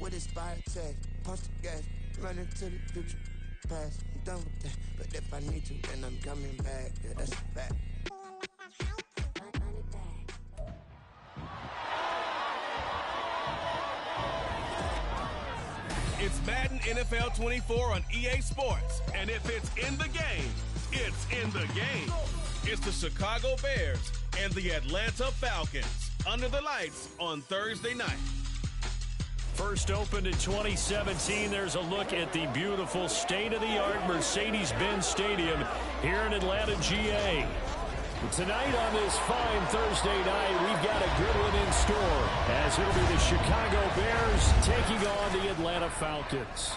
with expired tag. Punch the gas, run into the future past. I'm done with that, but if I need to, then I'm coming back. Yeah, that's a fact. It's Madden NFL 24 on EA Sports. And if it's in the game, it's in the game. It's the Chicago Bears and the Atlanta Falcons under the lights on Thursday night. First opened in 2017, there's a look at the beautiful state-of-the-art Mercedes-Benz Stadium here in Atlanta, GA. Tonight on this fine Thursday night, we've got a good one in store, as it'll be the Chicago Bears taking on the Atlanta Falcons.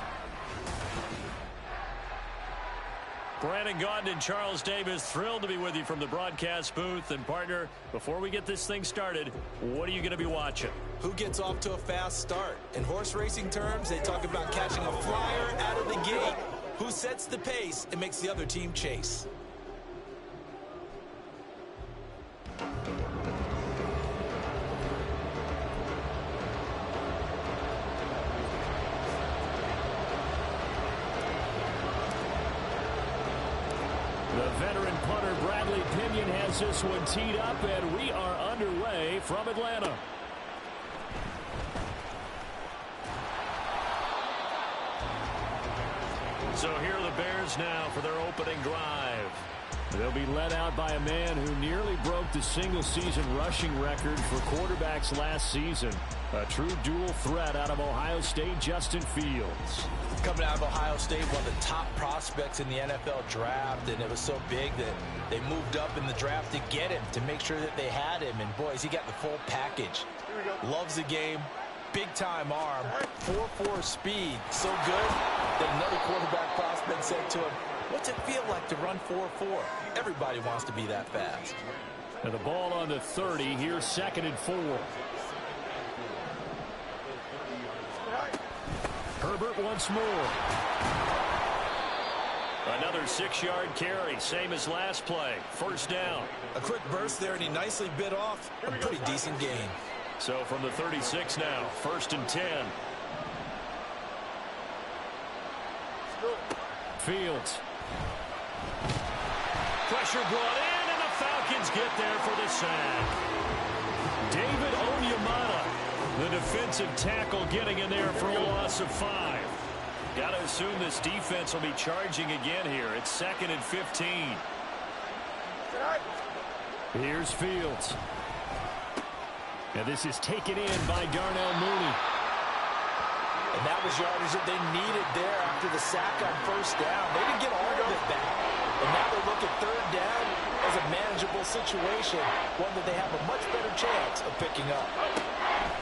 Brandon Gaudin and Charles Davis, thrilled to be with you from the broadcast booth. And partner, before we get this thing started, what are you going to be watching? Who gets off to a fast start? In horse racing terms, they talk about catching a flyer out of the gate. Who sets the pace and makes the other team chase? The veteran punter Bradley Pinion has this one teed up, and we are underway from Atlanta. So here are the Bears now for their opening drive. They'll be led out by a man who nearly broke the single-season rushing record for quarterbacks last season. A true dual threat out of Ohio State, Justin Fields. Coming out of Ohio State, one of the top prospects in the NFL draft, and it was so big that they moved up in the draft to get him, to make sure that they had him. And boys, he got the full package. Loves the game, big-time arm, 4.4 speed, so good that another quarterback prospect said to him, "What's it feel like to run 4.4? Everybody wants to be that fast." And the ball on the 30, here's 2nd and 4. Herbert once more. Another 6-yard carry, same as last play. First down. A quick burst there, and he nicely bit off a pretty decent gain. So from the 36 now, 1st and 10. Fields. Pressure brought in, and the Falcons get there for the sack. David Onyemata, the defensive tackle, getting in there for a loss of 5. Got to assume this defense will be charging again here. It's 2nd and 15. Here's Fields. And this is taken in by Darnell Mooney. And that was yardage that they needed there after the sack on first down. They didn't get all of it back. And now they look at 3rd down as a manageable situation, one that they have a much better chance of picking up.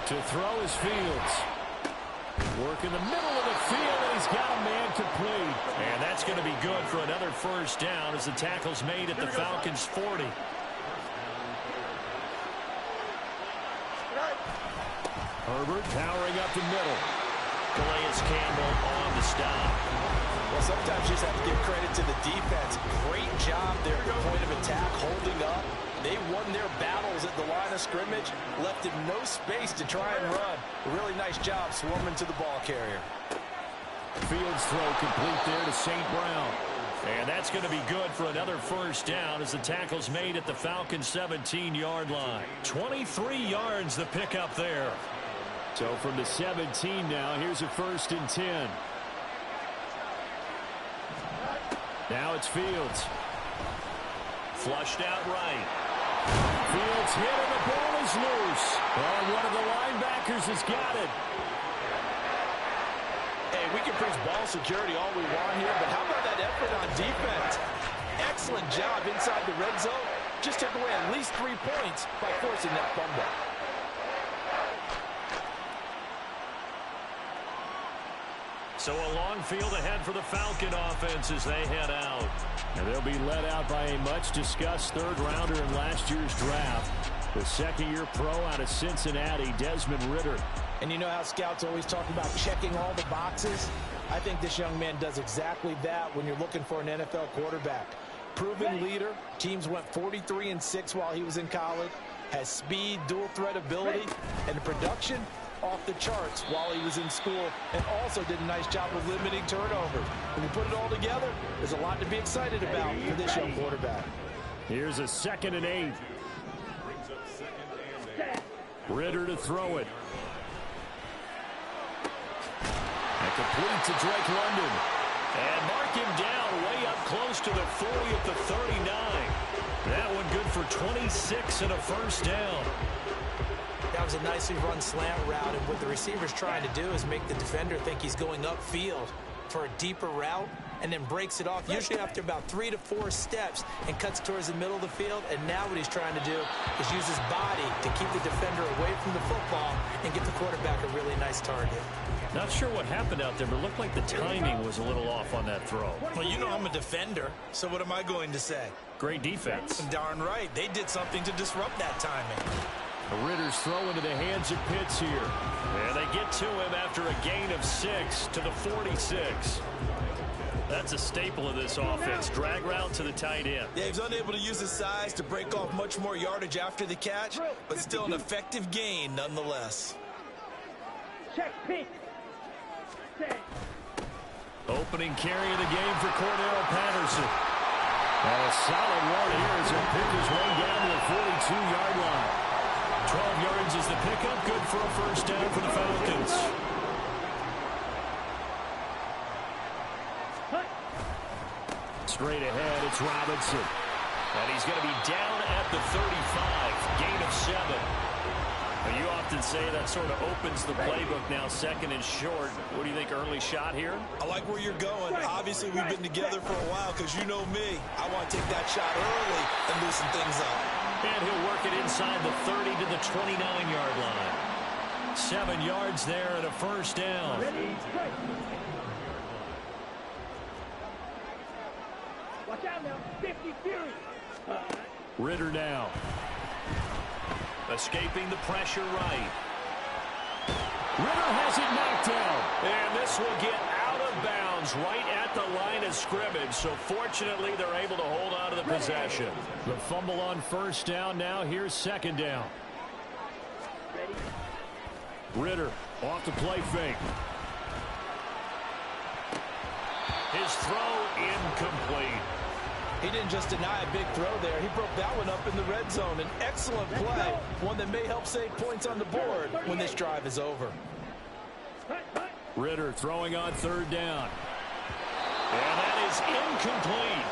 To throw is Fields. Work in the middle of the field, and he's got a man complete. And that's going to be good for another first down as the tackle's made at the Falcons' 40. Herbert powering up the middle. Calais Campbell on the stop. Well, sometimes you just have to give credit to the defense. Great job there at the point of attack, holding up. They won their battles at the line of scrimmage, left him no space to try and run. A really nice job swarming to the ball carrier. Fields throw complete there to St. Brown. And that's going to be good for another first down as the tackle's made at the Falcons' 17-yard line. 23 yards the pickup there. So from the 17 now, here's a 1st and 10. Now it's Fields. Flushed out right. Fields hit and the ball is loose. And one of the linebackers has got it. Hey, we can preach ball security all we want here, but how about that effort on defense? Excellent job inside the red zone. Just took away at least 3 points by forcing that fumble. So a long field ahead for the Falcon offense as they head out. And they'll be led out by a much-discussed third-rounder in last year's draft. The second-year pro out of Cincinnati, Desmond Ridder. And you know how scouts always talk about checking all the boxes? I think this young man does exactly that when you're looking for an NFL quarterback. Proven leader. Teams went 43-6 while he was in college. Has speed, dual threat ability. And the production, off the charts while he was in school, and also did a nice job of limiting turnovers. When you put it all together, there's a lot to be excited about for this young quarterback. Here's a 2nd and 8. Ritter to throw it. And complete to Drake London. And mark him down way up close to the 40 at the 39. That one good for 26 and a first down. That was a nicely run slant route, and what the receiver's trying to do is make the defender think he's going upfield for a deeper route, and then breaks it off, usually after about 3 to 4 steps, and cuts towards the middle of the field. And now what he's trying to do is use his body to keep the defender away from the football and get the quarterback a really nice target. Not sure what happened out there, but it looked like the timing was a little off on that throw. Well, you know I'm a defender, so what am I going to say? Great defense. Darn right. They did something to disrupt that timing. The Ritter's throw into the hands of Pitts here. And they get to him after a gain of 6 to the 46. That's a staple of this offense. Drag route to the tight end. Yeah, he's unable to use his size to break off much more yardage after the catch, but still an effective gain nonetheless. Check Pete. Opening carry of the game for Cordero Patterson. And a solid one here as he'll pick his way down to the 42-yard line. 12 yards is the pickup, good for a first down for the Falcons. Straight ahead, it's Robinson. And he's going to be down at the 35, gain of 7. But you often say that sort of opens the playbook now, 2nd and short. What do you think, early shot here? I like where you're going. Obviously, we've been together for a while because you know me. I want to take that shot early and loosen things up. And he'll work it inside the 30 to the 29-yard line. 7 yards there and a first down. Watch out now. 50 Fury. Ritter now. Escaping the pressure right. Ritter has it knocked down. And this will get out of bounds right at the line of scrimmage. So fortunately, they're able to hold on to the possession. The fumble on first down now. Here's 2nd down. Ritter off the play fake. His throw incomplete. He didn't just deny a big throw there. He broke that one up in the red zone. An excellent play, one that may help save points on the board when this drive is over. Ritter throwing on 3rd down. And that is incomplete.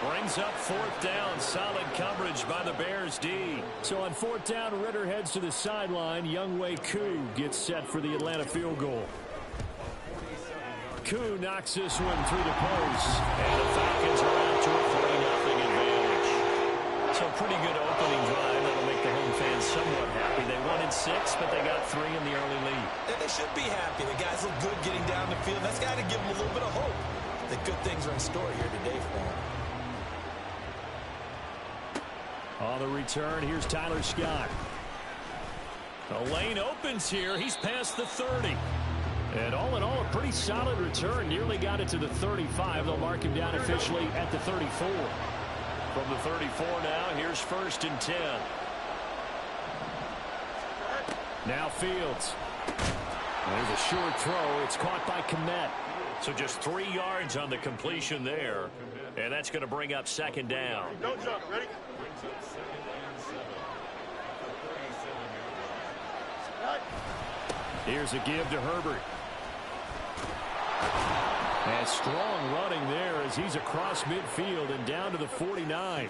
Brings up 4th down. Solid coverage by the Bears D. So on 4th down, Ritter heads to the sideline. Younghoe Koo gets set for the Atlanta field goal. Koo knocks this one through the post. And the Falcons are out to a 3-0 advantage. So pretty good opening drive. That'll make the home fans somewhat happy. They wanted 6, but they got 3 in the early lead. And they should be happy. The guys look good getting down the field. That's got to give them a little bit of hope that good things are in store here today for them. On the return, here's Tyler Scott. The lane opens here. He's past the 30. And all in all, a pretty solid return. Nearly got it to the 35. They'll mark him down officially at the 34. From the 34 now, here's 1st and 10. Now Fields. There's a short throw. It's caught by Kmet. So just 3 yards on the completion there. And that's going to bring up 2nd down. Don't jump. Ready? Here's a give to Herbert. And strong running there as he's across midfield and down to the 49.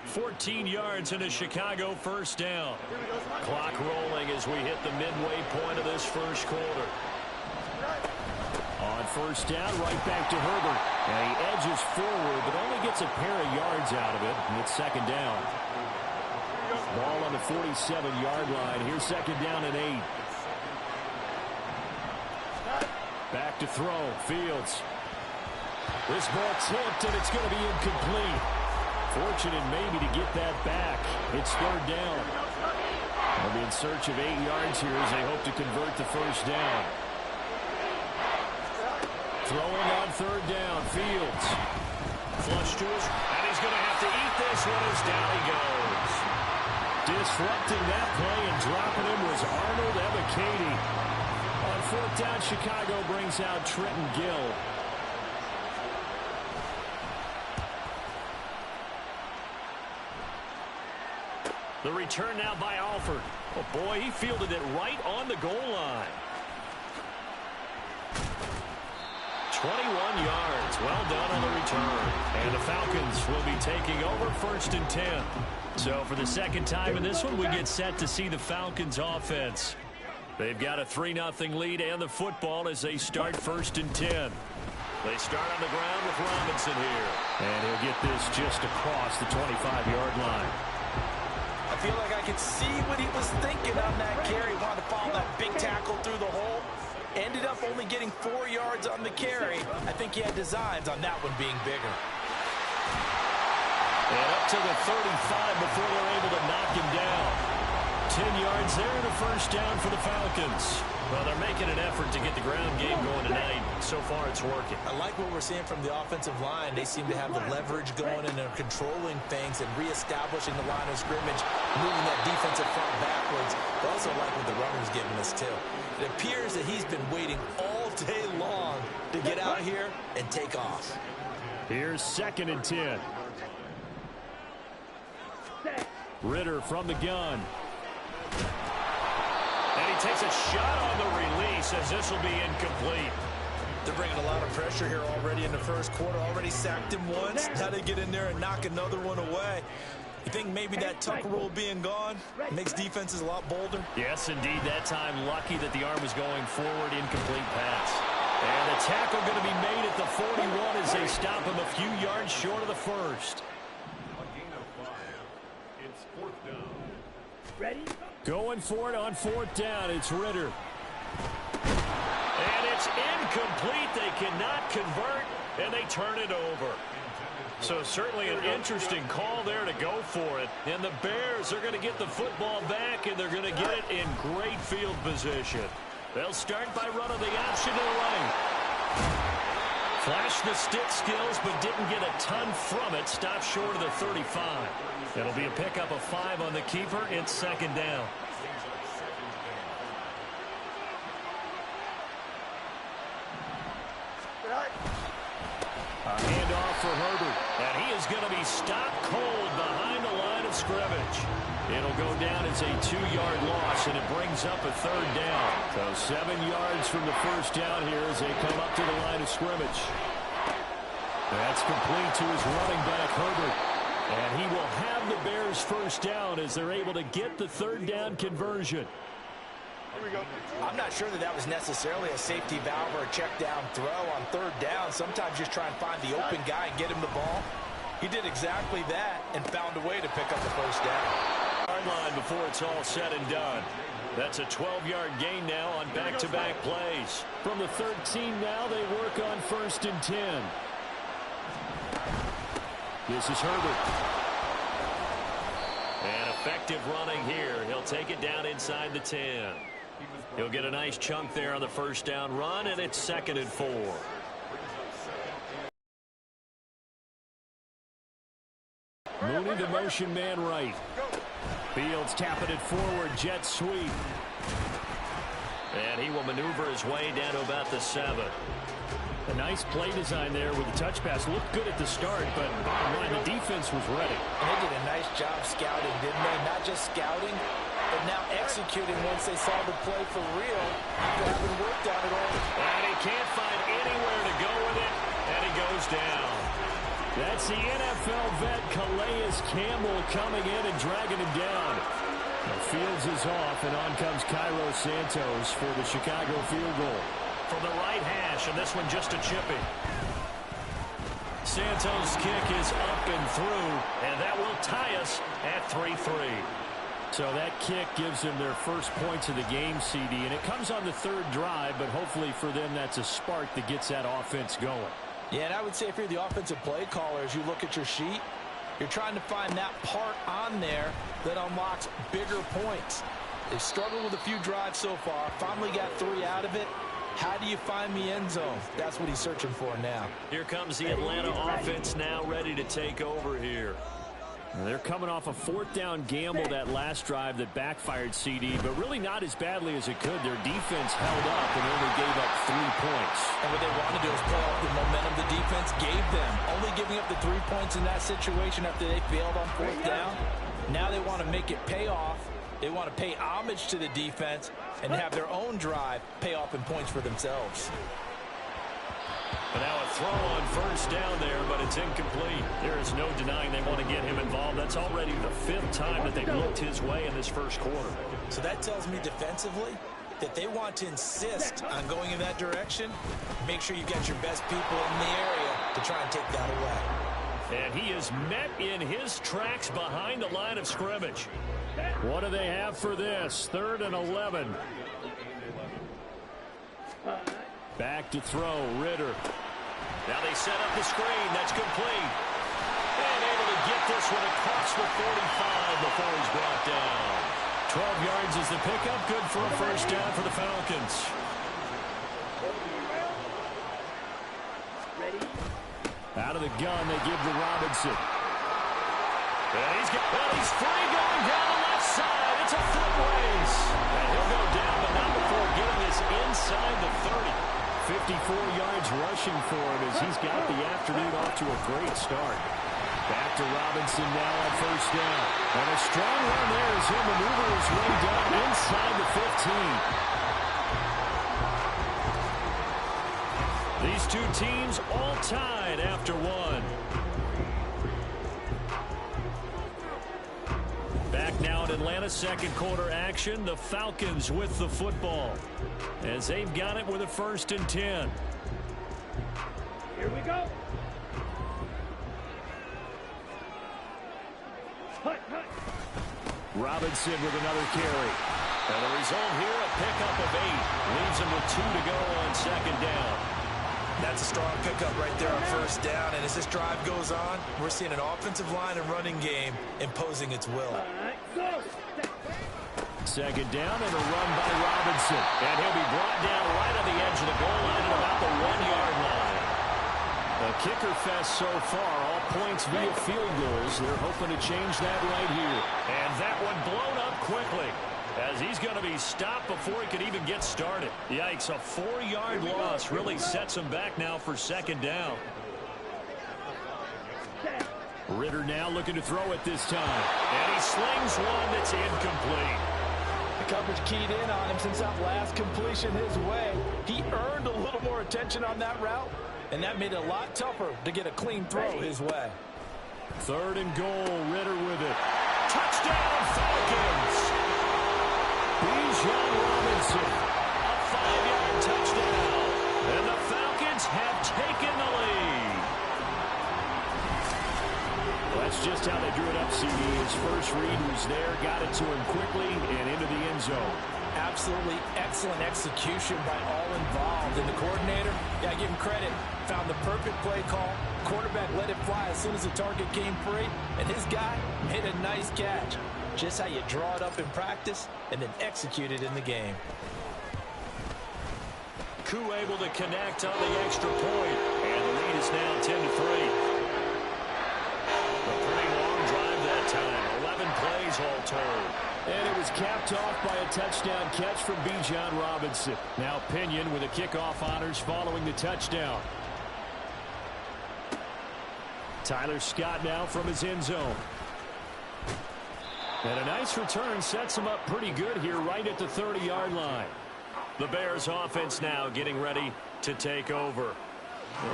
14 yards and a Chicago first down. Clock rolling as we hit the midway point of this first quarter. On first down, right back to Herbert. And he edges forward, but only gets a pair of yards out of it. And it's 2nd down. Ball on the 47-yard line. Here's 2nd down and 8. Back to throw. Fields. This ball tipped, and it's going to be incomplete. Fortunate maybe to get that back. It's 3rd down. They'll be in search of 8 yards here as they hope to convert the first down. Throwing on 3rd down. Fields. Flush to his, and he's going to have to eat this one as down he goes. Disrupting that play and dropping him was Arnold Ebiketie. On fourth down, Chicago brings out Trenton Gill. The return now by Alford. Oh, boy, he fielded it right on the goal line. 21 yards. Well done on the return. And the Falcons will be taking over 1st and 10. So for the second time in this one, we get set to see the Falcons offense. They've got a 3-0 lead and the football as they start 1st and 10. They start on the ground with Robinson here. And he'll get this just across the 25-yard line. I feel like I could see what he was thinking on that carry. He wanted to follow that big tackle through the hole. Ended up only getting 4 yards on the carry. I think he had designs on that one being bigger. And up to the 35 before they're able to knock him down. 10 yards there and a first down for the Falcons. Well, they're making an effort to get the ground game going tonight. So far, it's working. I like what we're seeing from the offensive line. They seem to have the leverage going and they're controlling things and reestablishing the line of scrimmage, moving that defensive front backwards. I also like what the runner's giving us, too. It appears that he's been waiting all day long to get out here and take off. Here's 2nd and 10. Ritter from the gun. And he takes a shot on the release as this will be incomplete. They're bringing a lot of pressure here already in the first quarter. Already sacked him once. Now they get in there and knock another one away. You think maybe that tuck rule being gone makes defenses a lot bolder? Yes, indeed. That time lucky that the arm was going forward. Incomplete pass. And the tackle going to be made at the 41 as they stop him a few yards short of the first. It's 4th down. Ready? Going for it on 4th down. It's Ritter. And it's incomplete. They cannot convert, and they turn it over. So certainly an interesting call there to go for it. And the Bears are going to get the football back, and they're going to get it in great field position. They'll start by running the option to the right. Flashed the stick skills, but didn't get a ton from it. Stopped short of the 35. It'll be a pickup of 5 on the keeper. It's 2nd down. A handoff for Herbert. And he is going to be stopped cold behind the line of scrimmage. It'll go down as a 2-yard loss, and it brings up a 3rd down. So 7 yards from the first down here as they come up to the line of scrimmage. That's complete to his running back, Herbert. And he will have the Bears first down as they're able to get the 3rd down conversion. Here we go. I'm not sure that that was necessarily a safety valve or a check down throw on 3rd down. Sometimes just try and find the open guy and get him the ball. He did exactly that and found a way to pick up the first down. Yard line before it's all said and done. That's a 12-yard gain now on back-to-back plays. From the 13 now, they work on 1st and 10. This is Herbert. And effective running here. He'll take it down inside the 10. He'll get a nice chunk there on the first down run, and it's 2nd and 4. Mooney, the motion man right. Fields tapping it forward, jet sweep. And he will maneuver his way down to about the 7. A nice play design there with the touch pass. Looked good at the start, but bottom line, the defense was ready. And they did a nice job scouting, didn't they? Not just scouting, but now executing once they saw the play for real after having worked on it all. And he can't find anywhere to go with it, and he goes down. That's the NFL vet Calais Campbell coming in and dragging him down. Now Fields is off, and on comes Cairo Santos for the Chicago field goal. From the right hash, and this one just a chipping. Santos' kick is up and through, and that will tie us at 3-3. So that kick gives them their first points of the game, CD, and it comes on the 3rd drive, but hopefully for them that's a spark that gets that offense going. Yeah, and I would say if you're the offensive play caller, as you look at your sheet, you're trying to find that part on there that unlocks bigger points. They've struggled with a few drives so far, finally got 3 out of it. How do you find the end zone? That's what he's searching for now. Here comes the Atlanta offense now ready to take over here. They're coming off a fourth-down gamble that last drive that backfired, CD, but really not as badly as it could. Their defense held up and only gave up 3 points. And what they want to do is play off the momentum the defense gave them. Only giving up the 3 points in that situation after they failed on fourth down. Now they want to make it pay off. They want to pay homage to the defense and have their own drive pay off in points for themselves. But now a throw on first down there, but it's incomplete. There is no denying they want to get him involved. That's already the 5th time that they've looked his way in this first quarter. So that tells me defensively that they want to insist on going in that direction. Make sure you get your best people in the area to try and take that away. And he is met in his tracks behind the line of scrimmage. What do they have for this? 3rd and 11. Back to throw, Ritter. Now they set up the screen. That's complete. And able to get this one across the 45 before he's brought down. 12 yards is the pickup. Good for a first down for the Falcons. Out of the gun, they give to Robinson. And he's free going down the left side. It's a foot race. And he'll go down, but not before getting this inside the 30. 54 yards rushing for him as he's got the afternoon off to a great start. Back to Robinson now on first down. And a strong run there as he'll maneuver his way down inside the 15. These two teams all tied after one. Back now in Atlanta, second quarter action. The Falcons with the football as they've got it with a 1st and 10. Here we go. Robinson with another carry. And the result here, a pickup of 8. Leaves him with 2 to go on second down. That's a strong pickup right there on first down. And as this drive goes on, we're seeing an offensive line and running game imposing its will. Second down and a run by Robinson. And he'll be brought down right on the edge of the goal line at about the 1-yard line. A kicker fest so far, all points via field goals. They're hoping to change that right here. And that one blown up quickly as he's going to be stopped before he could even get started. Yikes, a 4-yard loss really sets him back now for second down. Ritter now looking to throw it this time. And he slings one that's incomplete. The coverage keyed in on him since that last completion his way. He earned a little more attention on that route, and that made it a lot tougher to get a clean throw his way. 3rd and goal, Ritter with it. Touchdown, Falcons! Bijan Robinson, a 5-yard touchdown, and the Falcons have taken the lead. Well, that's just how they drew it up, CD. His first read was there, got it to him quickly, and into the end zone. Absolutely excellent execution by all involved. And the coordinator, yeah, give him credit, found the perfect play call. Quarterback let it fly as soon as the target came free, and his guy made a nice catch. Just how you draw it up in practice and then execute it in the game. Koo able to connect on the extra point, and the lead is now 10-3. A pretty long drive that time, 11 plays all told. And it was capped off by a touchdown catch from Bijan Robinson. Now Pinion with the kickoff honors following the touchdown. Tyler Scott now from his end zone. And a nice return sets him up pretty good here right at the 30-yard line. The Bears offense now getting ready to take over.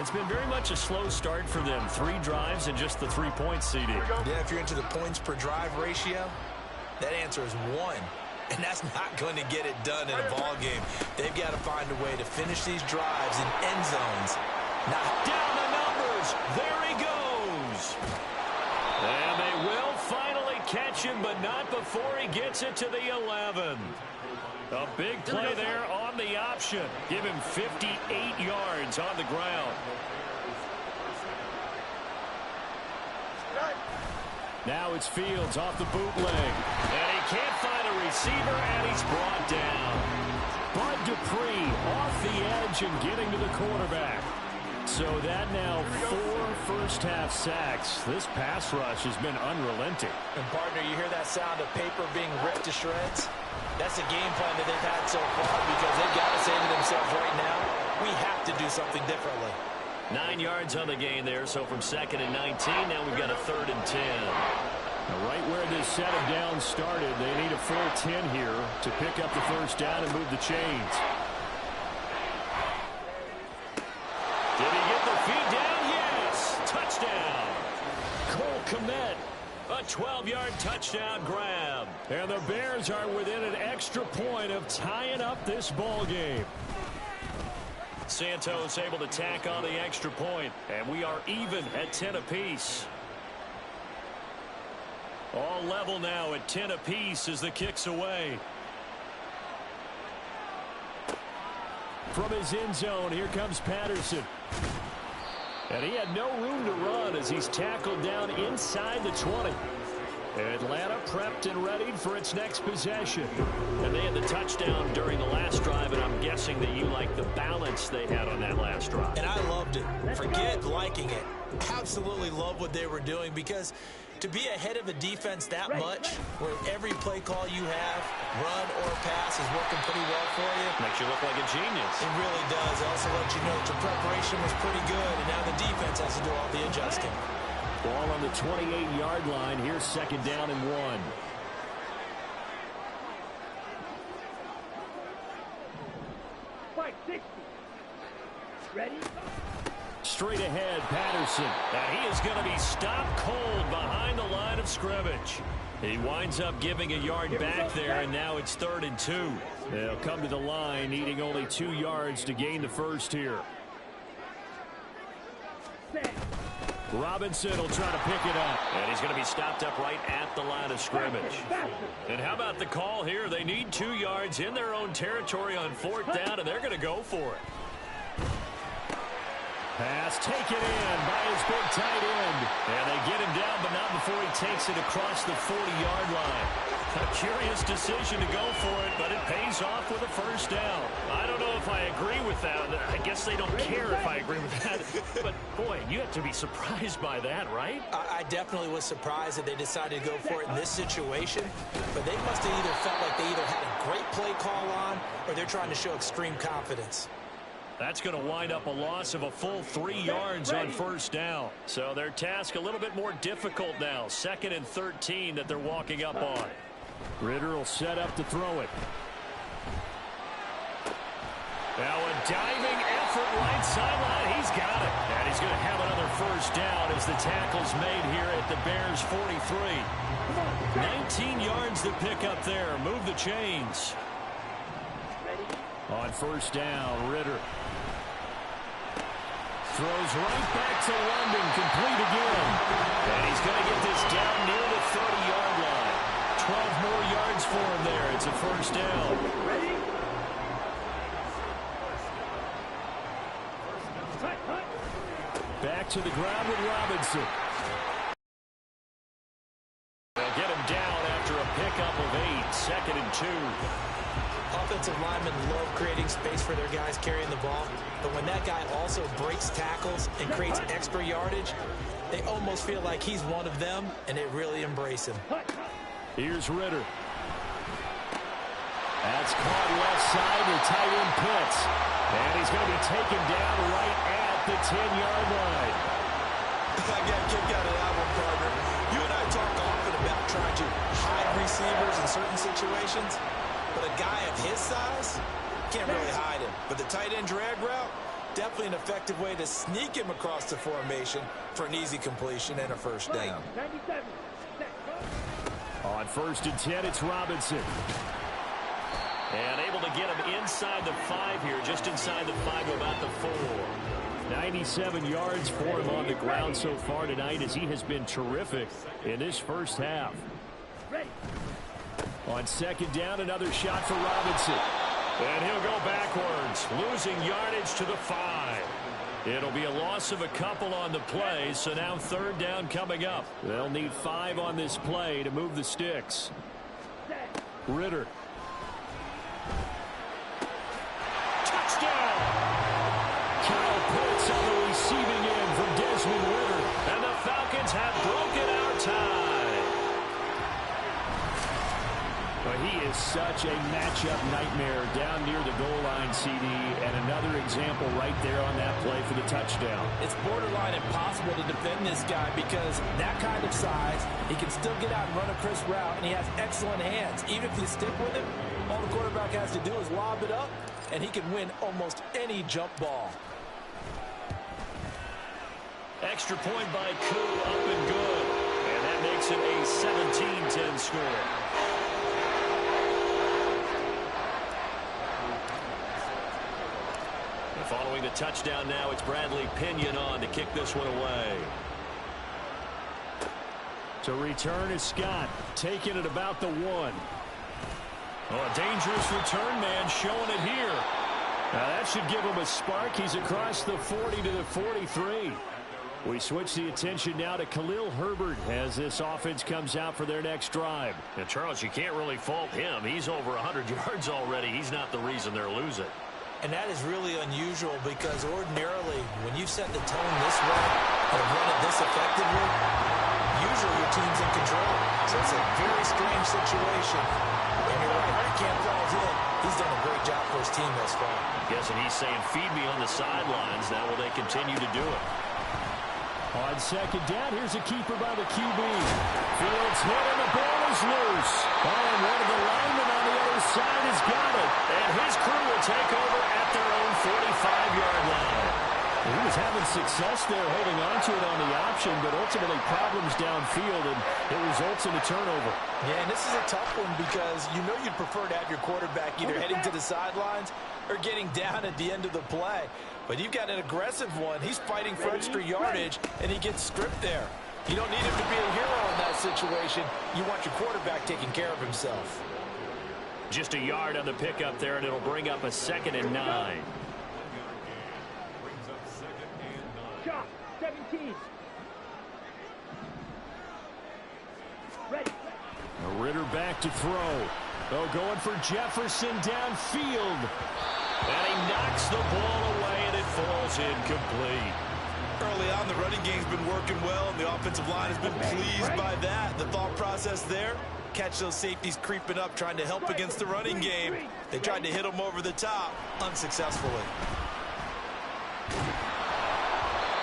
It's been very much a slow start for them. 3 drives and just the 3 points, CD. Yeah, if you're into the points per drive ratio, that answer is 1. And that's not going to get it done in a ball game. They've got to find a way to finish these drives in end zones. Now down the numbers. There he goes. And they will finally catch him, but not before he gets it to the 11. A big play there on the option. Give him 58 yards on the ground. Now it's Fields off the bootleg. And he can't find a receiver, and he's brought down. Bud Dupree off the edge and getting to the quarterback. So that now 4 first-half sacks. This pass rush has been unrelenting. And, partner, you hear that sound of paper being ripped to shreds? That's a game plan that they've had so far because they've got to say to themselves right now, we have to do something differently. 9 yards on the gain there, so from 2nd and 19, now we've got a 3rd and 10. Now right where this set of downs started, they need a full 10 here to pick up the first down and move the chains. Did he get the feet down? Yes! Touchdown! Cole Kmet, a 12-yard touchdown grab. And the Bears are within an extra point of tying up this ball game. Santos able to tack on the extra point, and we are even at 10 apiece. All level now at 10 apiece as the kick's away. From his end zone, here comes Patterson. And he had no room to run as he's tackled down inside the 20. Atlanta prepped and readied for its next possession. And they had the touchdown during the last drive, and I'm guessing that you like the balance they had on that last drive. And I loved it. Forget liking it. Absolutely love what they were doing because to be ahead of a defense that much, where every play call you have, run or pass, is working pretty well for you. Makes you look like a genius. It really does. It also lets you know that your preparation was pretty good, and now the defense has to do all the adjusting. Ball on the 28-yard line. Here's 2nd down and 1. Ready? Straight ahead, Patterson. And he is going to be stopped cold behind the line of scrimmage. He winds up giving a yard back there, and now it's 3rd and 2. They'll come to the line, needing only 2 yards to gain the first here. Robinson will try to pick it up. And he's going to be stopped up right at the line of scrimmage. And how about the call here? They need 2 yards in their own territory on 4th down, and they're going to go for it. Pass taken in by his big tight end. And they get him down, but not before he takes it across the 40-yard line. A curious decision to go for it, but it pays off with a first down. I don't know if I agree with that. I guess they don't care if I agree with that. But, boy, you have to be surprised by that, right? I definitely was surprised that they decided to go for it in this situation. But they must have either felt like they either had a great play call on or they're trying to show extreme confidence. That's going to wind up a loss of a full 3 yards on first down. So their task a little bit more difficult now. 2nd and 13 that they're walking up on. Ritter will set up to throw it. Now a diving effort right sideline. He's got it. And he's going to have another first down as the tackle's made here at the Bears 43. 19 yards to pick up there. Move the chains. On first down, Ritter throws right back to London, complete again. And he's going to get this down near the 30-yard line. 12 more yards for him there. It's a first down. Ready? Back to the ground with Robinson. They'll get him down after a pickup of 8. 2nd and 2. Offensive linemen love creating space for their guys carrying the ball, but when that guy also breaks tackles and creates extra yardage, they almost feel like he's one of them, and they really embrace him. Here's Ritter. That's caught left side to tight end Pitts. And he's going to be taken down right at the 10-yard line. I got a kick out of that one, partner. You and I talk often about trying to hide receivers in certain situations. But a guy of his size, can't really hide him. But the tight end drag route, definitely an effective way to sneak him across the formation for an easy completion and a first down. 97. On 1st and 10, it's Robinson. And able to get him inside the 5 here, just inside the 5, about the 4. 97 yards for him on the ground so far tonight as he has been terrific in this first half. Ready. On 2nd down, another shot for Robinson. And he'll go backwards, losing yardage to the 5. It'll be a loss of a couple on the play, so now 3rd down coming up. They'll need 5 on this play to move the sticks. Ritter. Touchdown! Kyle Pitts on the Desmond Ritter, and the Falcons have broken our tie. Well, he is such a matchup nightmare down near the goal line, CD, and another example right there on that play for the touchdown. It's borderline impossible to defend this guy because that kind of size, he can still get out and run a crisp route, and he has excellent hands. Even if you stick with him, all the quarterback has to do is lob it up, and he can win almost any jump ball. Extra point by Koo, up and good. And that makes it a 17-10 score. Following the touchdown now, it's Bradley Pinion on to kick this one away. To return is Scott, taking it about the 1. Oh, a dangerous return man showing it here. Now that should give him a spark. He's across the 40 to the 43. We switch the attention now to Khalil Herbert as this offense comes out for their next drive. Now, Charles, you can't really fault him. He's over 100 yards already. He's not the reason they're losing. And that is really unusual because ordinarily, when you set the tone this way and run it this effectively, usually your team's in control. So it's a very strange situation. And you're right, Camp falls in. He's done a great job for his team thus far. Guessing he's saying, feed me on the sidelines. Now will they continue to do it? On second down, here's a keeper by the QB. Fields hit and the ball is loose. Oh, and one of the linemen on the other side has got it. And his crew will take over at their own 45-yard line. He was having success there holding on to it on the option, but ultimately problems downfield, and it results in a turnover. Yeah, and this is a tough one because you know you'd prefer to have your quarterback either heading to the sidelines or getting down at the end of the play. But you've got an aggressive one. He's fighting for extra yardage, and he gets stripped there. You don't need him to be a hero in that situation. You want your quarterback taking care of himself. Just a yard on the pickup there, and it'll bring up a 2nd and 9. Shot, 17. Ready. Ritter back to throw. Oh, going for Jefferson downfield. And he knocks the ball away, and it falls incomplete. Early on, the running game's been working well, and the offensive line has been pleased by that. The thought process there, catch those safeties creeping up, trying to help against the running game. They tried to hit them over the top, unsuccessfully.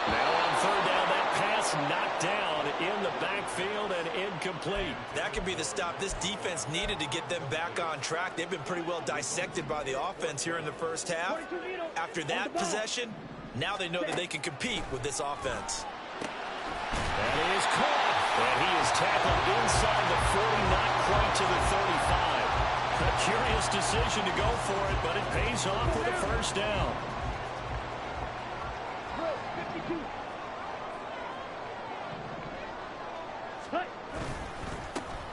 Now on third down, that pass knocked down in the backfield and incomplete. That could be the stop this defense needed to get them back on track. They've been pretty well dissected by the offense here in the first half. After that possession, now they know that they can compete with this offense. That is caught. And he is tackled inside the 40, not quite to the 35. A curious decision to go for it, but it pays off with a first down.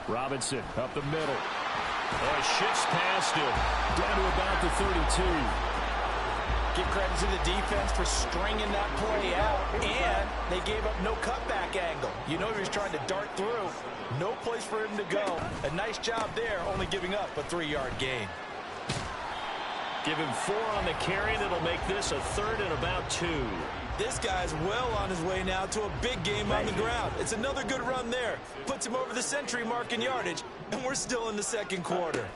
Robinson up the middle. Oh, shifts past him. Down to about the 32. Give credit to the defense for stringing that play out, and they gave up no cutback angle. You know he was trying to dart through. No place for him to go. A nice job there, only giving up a 3-yard gain. Give him 4 on the carry, and it'll make this a 3rd and about 2. This guy's well on his way now to a big game on the ground. It's another good run there. Puts him over the century mark in yardage, and we're still in the second quarter.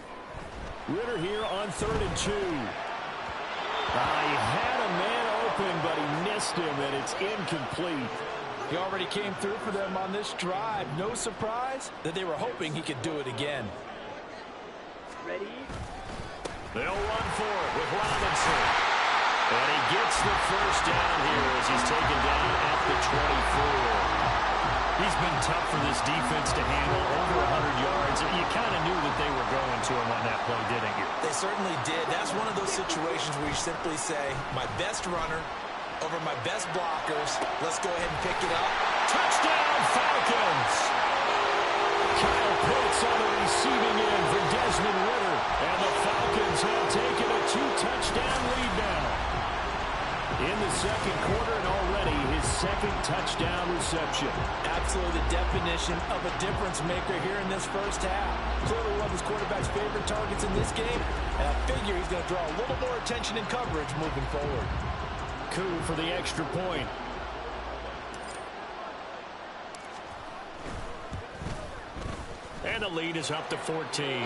Ritter here on 3rd and 2. He had a man open, but he missed him, and it's incomplete. He already came through for them on this drive. No surprise that they were hoping he could do it again. Ready. They'll run for it with Robinson. And he gets the first down here as he's taken down at the 24. He's been tough for this defense to handle, over 100 yards. You kind of knew that they were going to him on that play, didn't you? They certainly did. That's one of those situations where you simply say, my best runner over my best blockers. Let's go ahead and pick it up. Touchdown, Falcons! Kyle Pitts on the receiving end for Desmond Ritter. And the Falcons have taken a 2-touchdown lead now. In the second quarter, and already his 2nd touchdown reception. Absolutely the definition of a difference maker here in this first half. Clearly one of his quarterback's favorite targets in this game, and I figure he's going to draw a little more attention and coverage moving forward. Koo for the extra point. And the lead is up to 14. A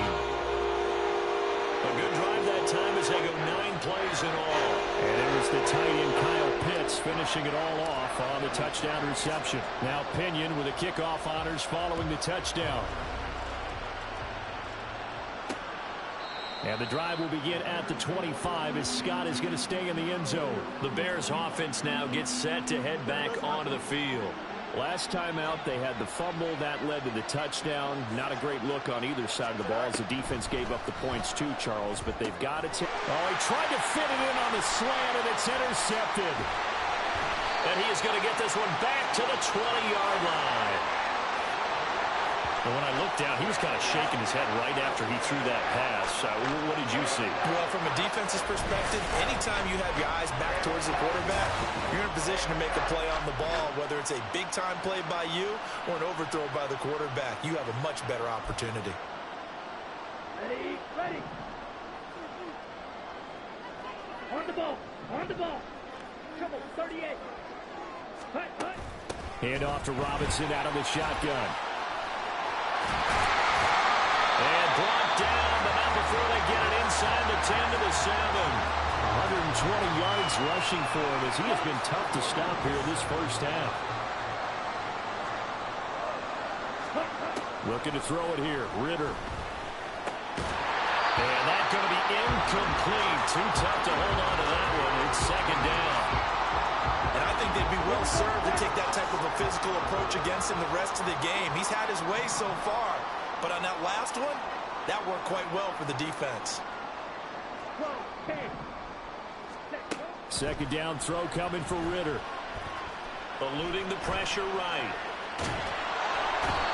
good drive that time as they go 9 plays in all. And it was the tight end Kyle Pitts finishing it all off on the touchdown reception. Now Pinion with the kickoff honors following the touchdown. And the drive will begin at the 25 as Scott is going to stay in the end zone. The Bears offense now gets set to head back onto the field. Last time out, they had the fumble. That led to the touchdown. Not a great look on either side of the ball as the defense gave up the points too, Charles, but they've got it. Oh, he tried to fit it in on the slant, and it's intercepted. And he is going to get this one back to the 20-yard line. And when I looked down, he was kind of shaking his head right after he threw that pass. What did you see? Well, from a defense's perspective, anytime you have your eyes back towards the quarterback, you're in a position to make a play on the ball, whether it's a big-time play by you or an overthrow by the quarterback. You have a much better opportunity. Ready, ready. On the ball, on the ball. Trouble, 38. Hut, hut. Hand off to Robinson out of the shotgun. And brought down, but not before they get it inside the 10 to the 7. 120 yards rushing for him as he has been tough to stop here this first half. Looking to throw it here, Ritter. And that's going to be incomplete. Too tough to hold on to that one. It's second down. And I think they'd be well served to take that type of a physical approach against him the rest of the game. He's had his way so far. But on that last one, that worked quite well for the defense. Second down throw coming for Ritter. Eluding the pressure right.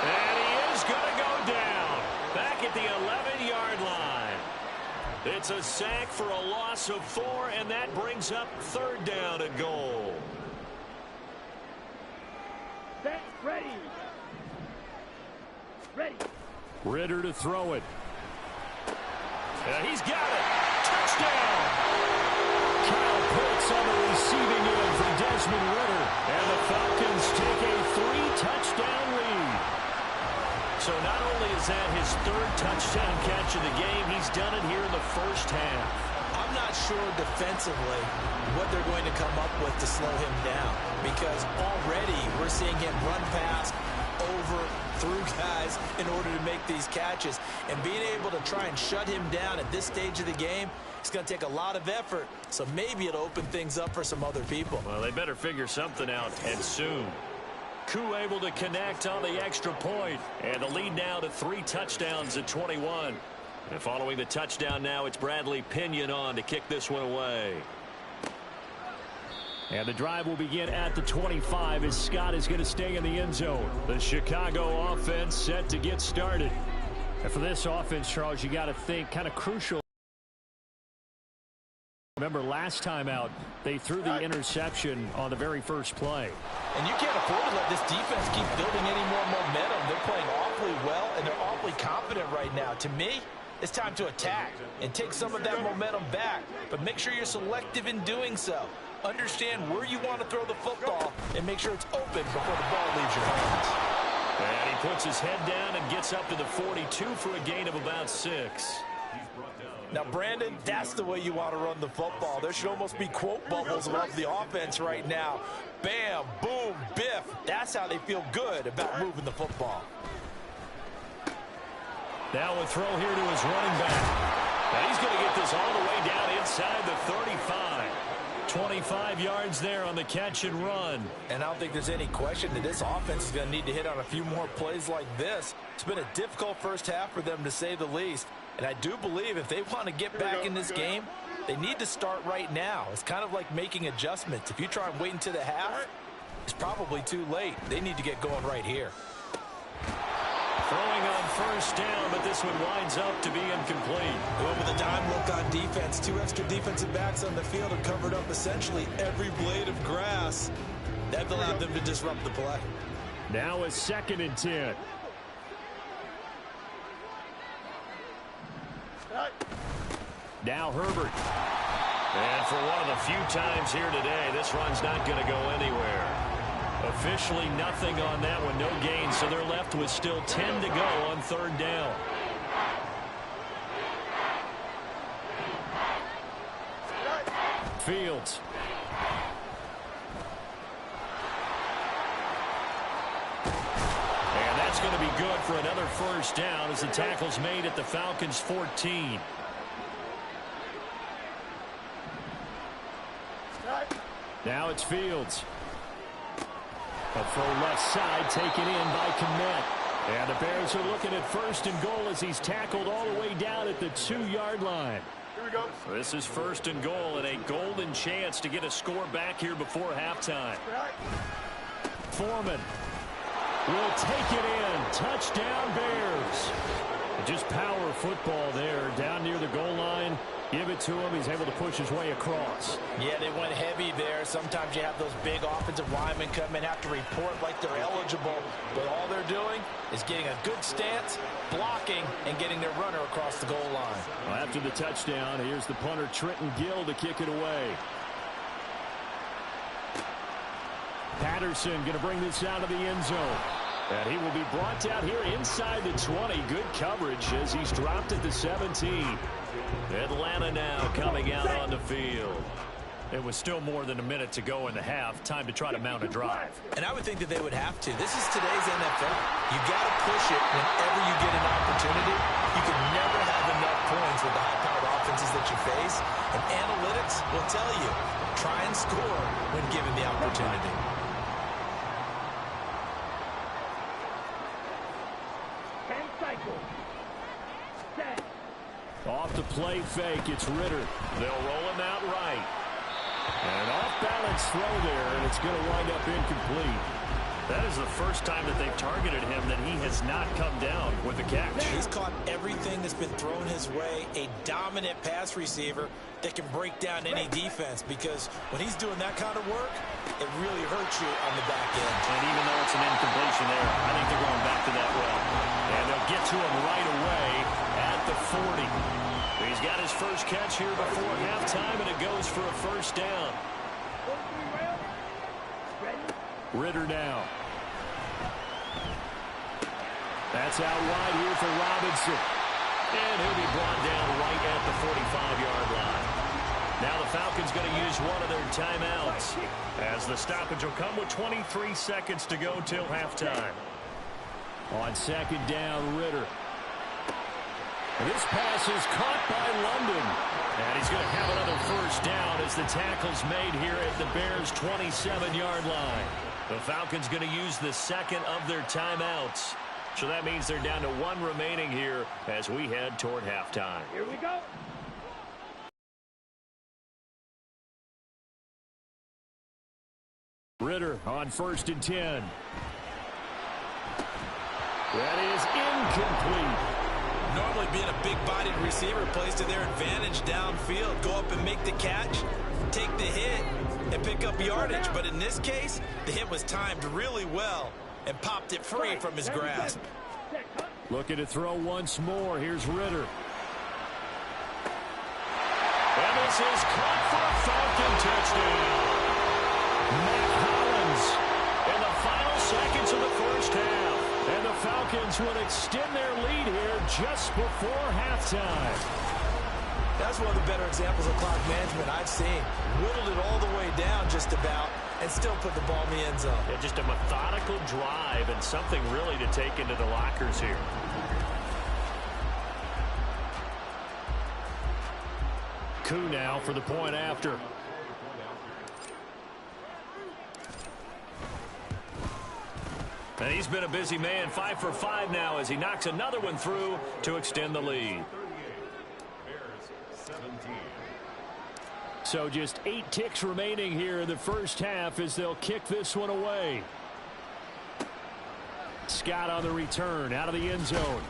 And he is going to go down. Back at the 11-yard line. It's a sack for a loss of 4, and that brings up third down and goal. Set, ready. Ready. Ritter to throw it. And he's got it. Touchdown. Kyle Pitts on the receiving end for Desmond Ritter. And the Falcons take a 3-touchdown lead. So not only is that his third touchdown catch of the game, he's done it here in the first half. I'm not sure defensively what they're going to come up with to slow him down, because already we're seeing him run past, over, through guys in order to make these catches. And being able to try and shut him down at this stage of the game, it's going to take a lot of effort. So maybe it'll open things up for some other people. Well, they better figure something out, and soon. Koo able to connect on the extra point. And the lead now to 3 touchdowns at 21. And following the touchdown now, it's Bradley Pinion on to kick this one away. And the drive will begin at the 25 as Scott is going to stay in the end zone. The Chicago offense set to get started. And for this offense, Charles, you got to think kind of crucial. Remember last time out, they threw the interception on the very first play. And you can't afford to let this defense keep building any more momentum. They're playing awfully well, and they're awfully confident right now. To me, it's time to attack and take some of that momentum back. But make sure you're selective in doing so. Understand where you want to throw the football and make sure it's open before the ball leaves your hands. And he puts his head down and gets up to the 42 for a gain of about 6. Now, Brandon, that's the way you want to run the football. There should almost be quote bubbles above the offense right now. Bam, boom, biff. That's how they feel good about moving the football. Now a throw here to his running back. And he's going to get this all the way down inside the 35. 25 yards there on the catch and run. And I don't think there's any question that this offense is going to need to hit on a few more plays like this. It's been a difficult first half for them, to say the least. And I do believe if they want to get back in this game, they need to start right now. It's kind of like making adjustments. If you try and wait until the half, it's probably too late. They need to get going right here. Throwing on first down, but this one winds up to be incomplete. Well, with a dime look on defense, 2 extra defensive backs on the field have covered up essentially every blade of grass. That allowed them to disrupt the play. Now a 2nd and 10. Now Herbert. And for one of the few times here today, this run's not going to go anywhere. Officially nothing on that one, no gain, so they're left with still 10 to go on third down. Fields. And that's going to be good for another first down as the tackle's made at the Falcons' 14. Now it's Fields. A full left side taken in by Kmet. And the Bears are looking at first and goal as he's tackled all the way down at the 2-yard line. Here we go. This is first and goal and a golden chance to get a score back here before halftime. Foreman will take it in. Touchdown Bears. Just power football there down near the goal line. Give it to him. He's able to push his way across. Yeah, they went heavy there. Sometimes you have those big offensive linemen come in, have to report like they're eligible. But all they're doing is getting a good stance, blocking, and getting their runner across the goal line. Well, after the touchdown, here's the punter, Trenton Gill, to kick it away. Patterson going to bring this out of the end zone. And he will be brought down here inside the 20. Good coverage as he's dropped at the 17. Atlanta now coming out on the field. It was still more than a minute to go in the half. Time to try to mount a drive. And I would think that they would have to. This is today's NFL. You got to push it whenever you get an opportunity. You can never have enough points with the high-powered offenses that you face. And analytics will tell you, try and score when given the opportunity. Off the play fake, it's Ritter. They'll roll him out right. And an off-balance throw there, and it's going to wind up incomplete. That is the first time that they've targeted him that he has not come down with a catch. He's caught everything that's been thrown his way. A dominant pass receiver that can break down any defense, because when he's doing that kind of work, it really hurts you on the back end. And even though it's an incompletion there, I think they're going back to that well. And they'll get to him right away at the 40. He's got his first catch here before halftime, and it goes for a first down. Ritter now. That's out wide here for Robinson. And he'll be brought down right at the 45-yard line. Now the Falcons going to use one of their timeouts as the stoppage will come with 23 seconds to go till halftime. On second down, Ritter. This pass is caught by London. And he's going to have another first down as the tackle's made here at the Bears' 27-yard line. The Falcons going to use the second of their timeouts. So that means they're down to one remaining here as we head toward halftime. Here we go. Ritter on 1st and 10. That is incomplete. Normally being a big-bodied receiver plays to their advantage downfield. Go up and make the catch, take the hit, and pick up yardage. But in this case, the hit was timed really well and popped it free from his grasp. Looking to throw once more. Here's Ritter. And this is caught for a Falcon touchdown. Matt Hollins in the final seconds of the first half. And the Falcons would extend their lead here just before halftime. That's one of the better examples of clock management I've seen. Whittled it all the way down just about and still put the ball in the end zone. Yeah, just a methodical drive and something really to take into the lockers here. Coup now for the point after. And he's been a busy man, 5 for 5 now as he knocks another one through to extend the lead. So just 8 ticks remaining here in the first half as they'll kick this one away. Scott on the return out of the end zone.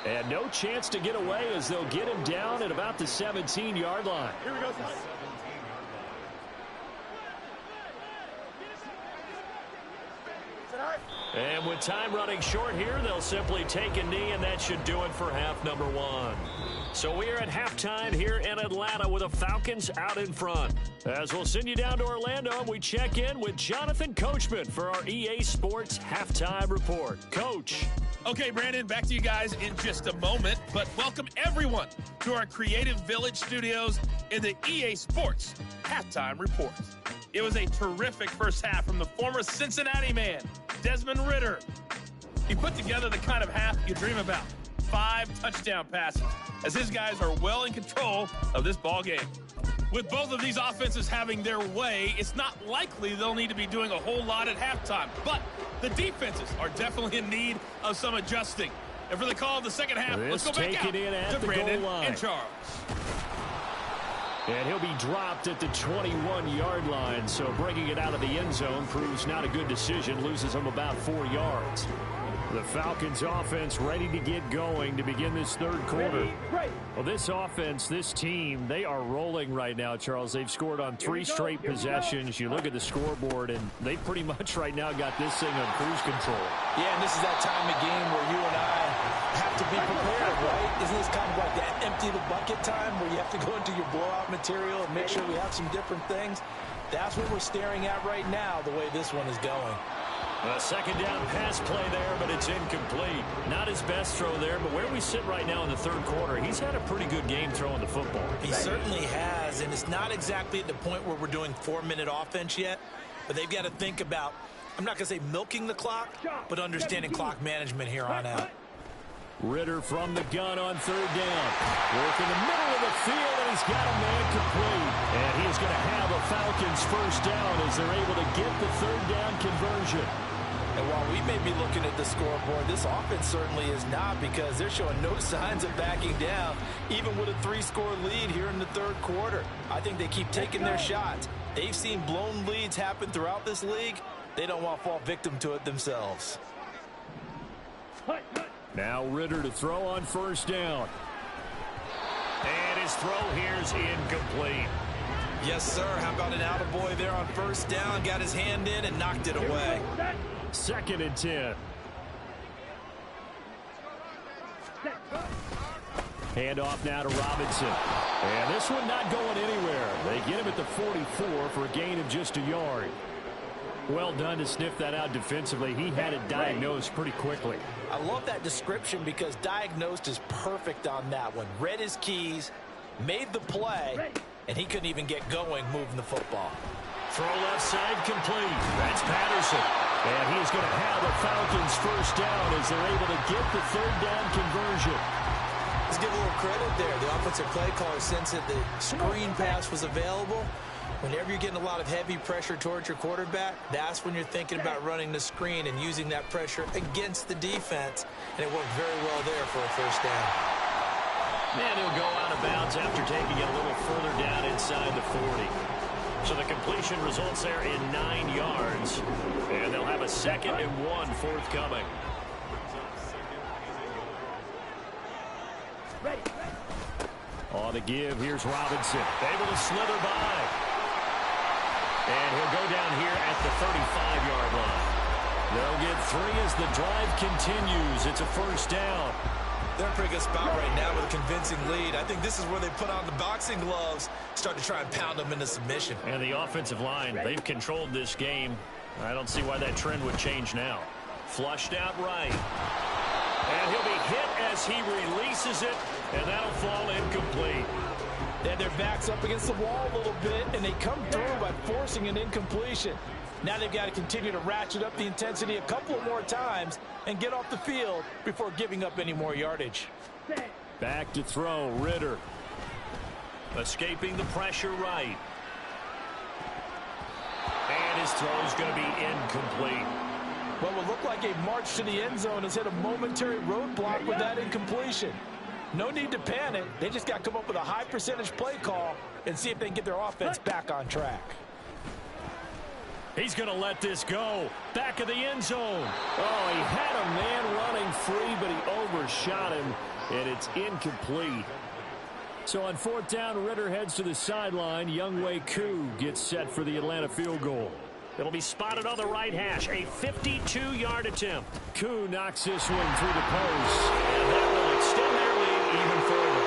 And no chance to get away as they'll get him down at about the 17-yard line. Here we go. And with time running short here, they'll simply take a knee, and that should do it for half number one. So we are at halftime here in Atlanta with the Falcons out in front. As we'll send you down to Orlando, we check in with Jonathan Coachman for our EA Sports Halftime Report. Coach. Okay, Brandon, back to you guys in just a moment, but welcome everyone to our Creative Village studios in the EA Sports Halftime Report. It was a terrific first half from the former Cincinnati man, Desmond Ridder. He put together the kind of half you dream about. 5 touchdown passes, as his guys are well in control of this ball game. With both of these offenses having their way, it's not likely they'll need to be doing a whole lot at halftime. But the defenses are definitely in need of some adjusting. And for the call of the second half, let's go back out to Brandon and Charles. And he'll be dropped at the 21-yard line, so bringing it out of the end zone proves not a good decision, loses him about 4 yards. The Falcons offense ready to get going to begin this third quarter. Well, this offense, this team, they are rolling right now, Charles. They've scored on 3 straight possessions. You look at the scoreboard, and they pretty much right now got this thing on cruise control. Yeah, and this is that time of game where you and I have to be prepared, right? Isn't this kind of like that empty the bucket time where you have to go into your blowout material and make sure we have some different things? That's what we're staring at right now, the way this one is going. A second down pass play there, but it's incomplete. Not his best throw there, but where we sit right now in the third quarter, he's had a pretty good game throwing the football. He certainly has, and it's not exactly at the point where we're doing 4-minute offense yet, but they've got to think about, I'm not going to say milking the clock, but understanding clock management here on out. Ridder from the gun on third down. Work in the middle of the field, and he's got a man complete. And he is going to have a Falcons first down as they're able to get the third down conversion. And while we may be looking at the scoreboard, this offense certainly is not, because they're showing no signs of backing down, even with a 3-score lead here in the third quarter. I think they keep taking their shots. They've seen blown leads happen throughout this league. They don't want to fall victim to it themselves. Now Ridder to throw on first down. And his throw here's incomplete. Yes, sir. How about an attaboy there on first down? Got his hand in and knocked it away. 2nd and 10. Handoff now to Robinson. And this one not going anywhere. They get him at the 44 for a gain of just a yard. Well done to sniff that out defensively. He had it diagnosed pretty quickly. I love that description because diagnosed is perfect on that one. Read his keys, made the play, and he couldn't even get going moving the football. Throw left side complete. That's Patterson. And he's going to have a Falcons first down as they're able to get the third down conversion. Let's give a little credit there. The offensive play caller sensed that the screen pass was available. Whenever you're getting a lot of heavy pressure towards your quarterback, that's when you're thinking about running the screen and using that pressure against the defense. And it worked very well there for a first down. And he'll go out of bounds after taking it a little further down inside the 40. So the completion results there in 9 yards. And they'll have a 2nd and 1 forthcoming. On the give, here's Robinson. Able to slither by. And he'll go down here at the 35-yard line. They'll get 3 as the drive continues. It's a first down. They're in a pretty good spot right now with a convincing lead. I think this is where they put on the boxing gloves, start to try and pound them into submission. And the offensive line, they've controlled this game. I don't see why that trend would change now. Flushed out right. And he'll be hit as he releases it, and that'll fall incomplete. They had their backs up against the wall a little bit, and they come through by forcing an incompletion. Now they've got to continue to ratchet up the intensity a couple of more times and get off the field before giving up any more yardage. Back to throw, Ridder. Escaping the pressure right. And his throw is going to be incomplete. What will look like a march to the end zone has hit a momentary roadblock with that incompletion. No need to panic. They just got to come up with a high percentage play call and see if they can get their offense back on track. He's going to let this go. Back of the end zone. Oh, he had a man running free, but he overshot him, and it's incomplete. So on 4th down, Ridder heads to the sideline. Younghoe Koo gets set for the Atlanta field goal. It'll be spotted on the right hash. A 52-yard attempt. Koo knocks this one through the post. And that will extend their lead even further.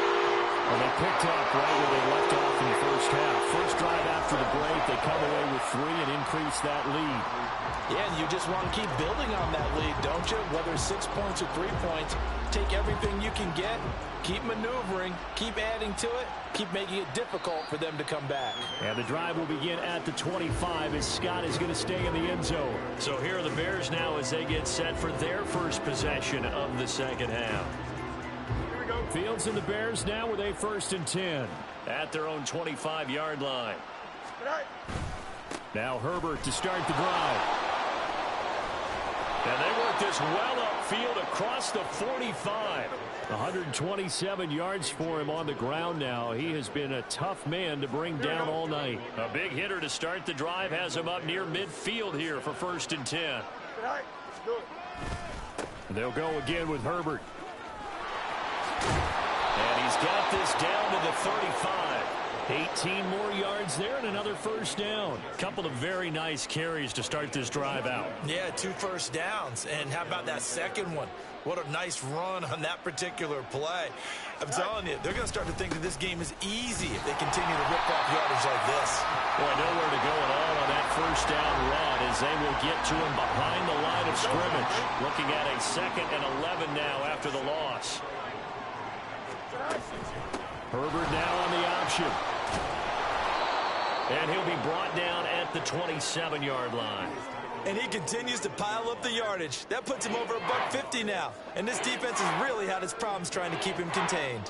Well, they picked up right where they left off in the first half. First drive after the break, they come away with 3 and increase that lead. Yeah, and you just want to keep building on that lead, don't you? Whether it's 6 points or 3 points, take everything you can get, keep maneuvering, keep adding to it, keep making it difficult for them to come back. And the drive will begin at the 25 as Scott is going to stay in the end zone. So here are the Bears now as they get set for their first possession of the second half. Fields and the Bears now with a 1st and 10 at their own 25-yard line. Now Herbert to start the drive. And they work this well upfield across the 45. 127 yards for him on the ground now. He has been a tough man to bring down all night. A big hitter to start the drive has him up near midfield here for 1st and 10. They'll go again with Herbert. And he's got this down to the 35. 18 more yards there and another 1st down. A couple of very nice carries to start this drive out. Yeah, 2 first downs. And how about that second one? What a nice run on that particular play. I'm telling you, they're going to start to think that this game is easy if they continue to rip off yardage like this. Boy, nowhere to go at all on that 1st down run as they will get to him behind the line of scrimmage. Looking at a 2nd and 11 now after the loss. Herbert now on the option. And he'll be brought down at the 27-yard line. And he continues to pile up the yardage. That puts him over $150 now. And this defense has really had its problems trying to keep him contained.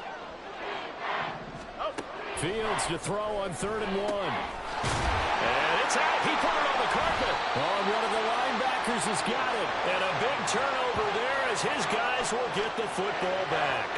Fields to throw on 3rd and 1. And it's out. He put it on the carpet. Oh, one of the linebackers has got it. And a big turnover there as his guys will get the football back.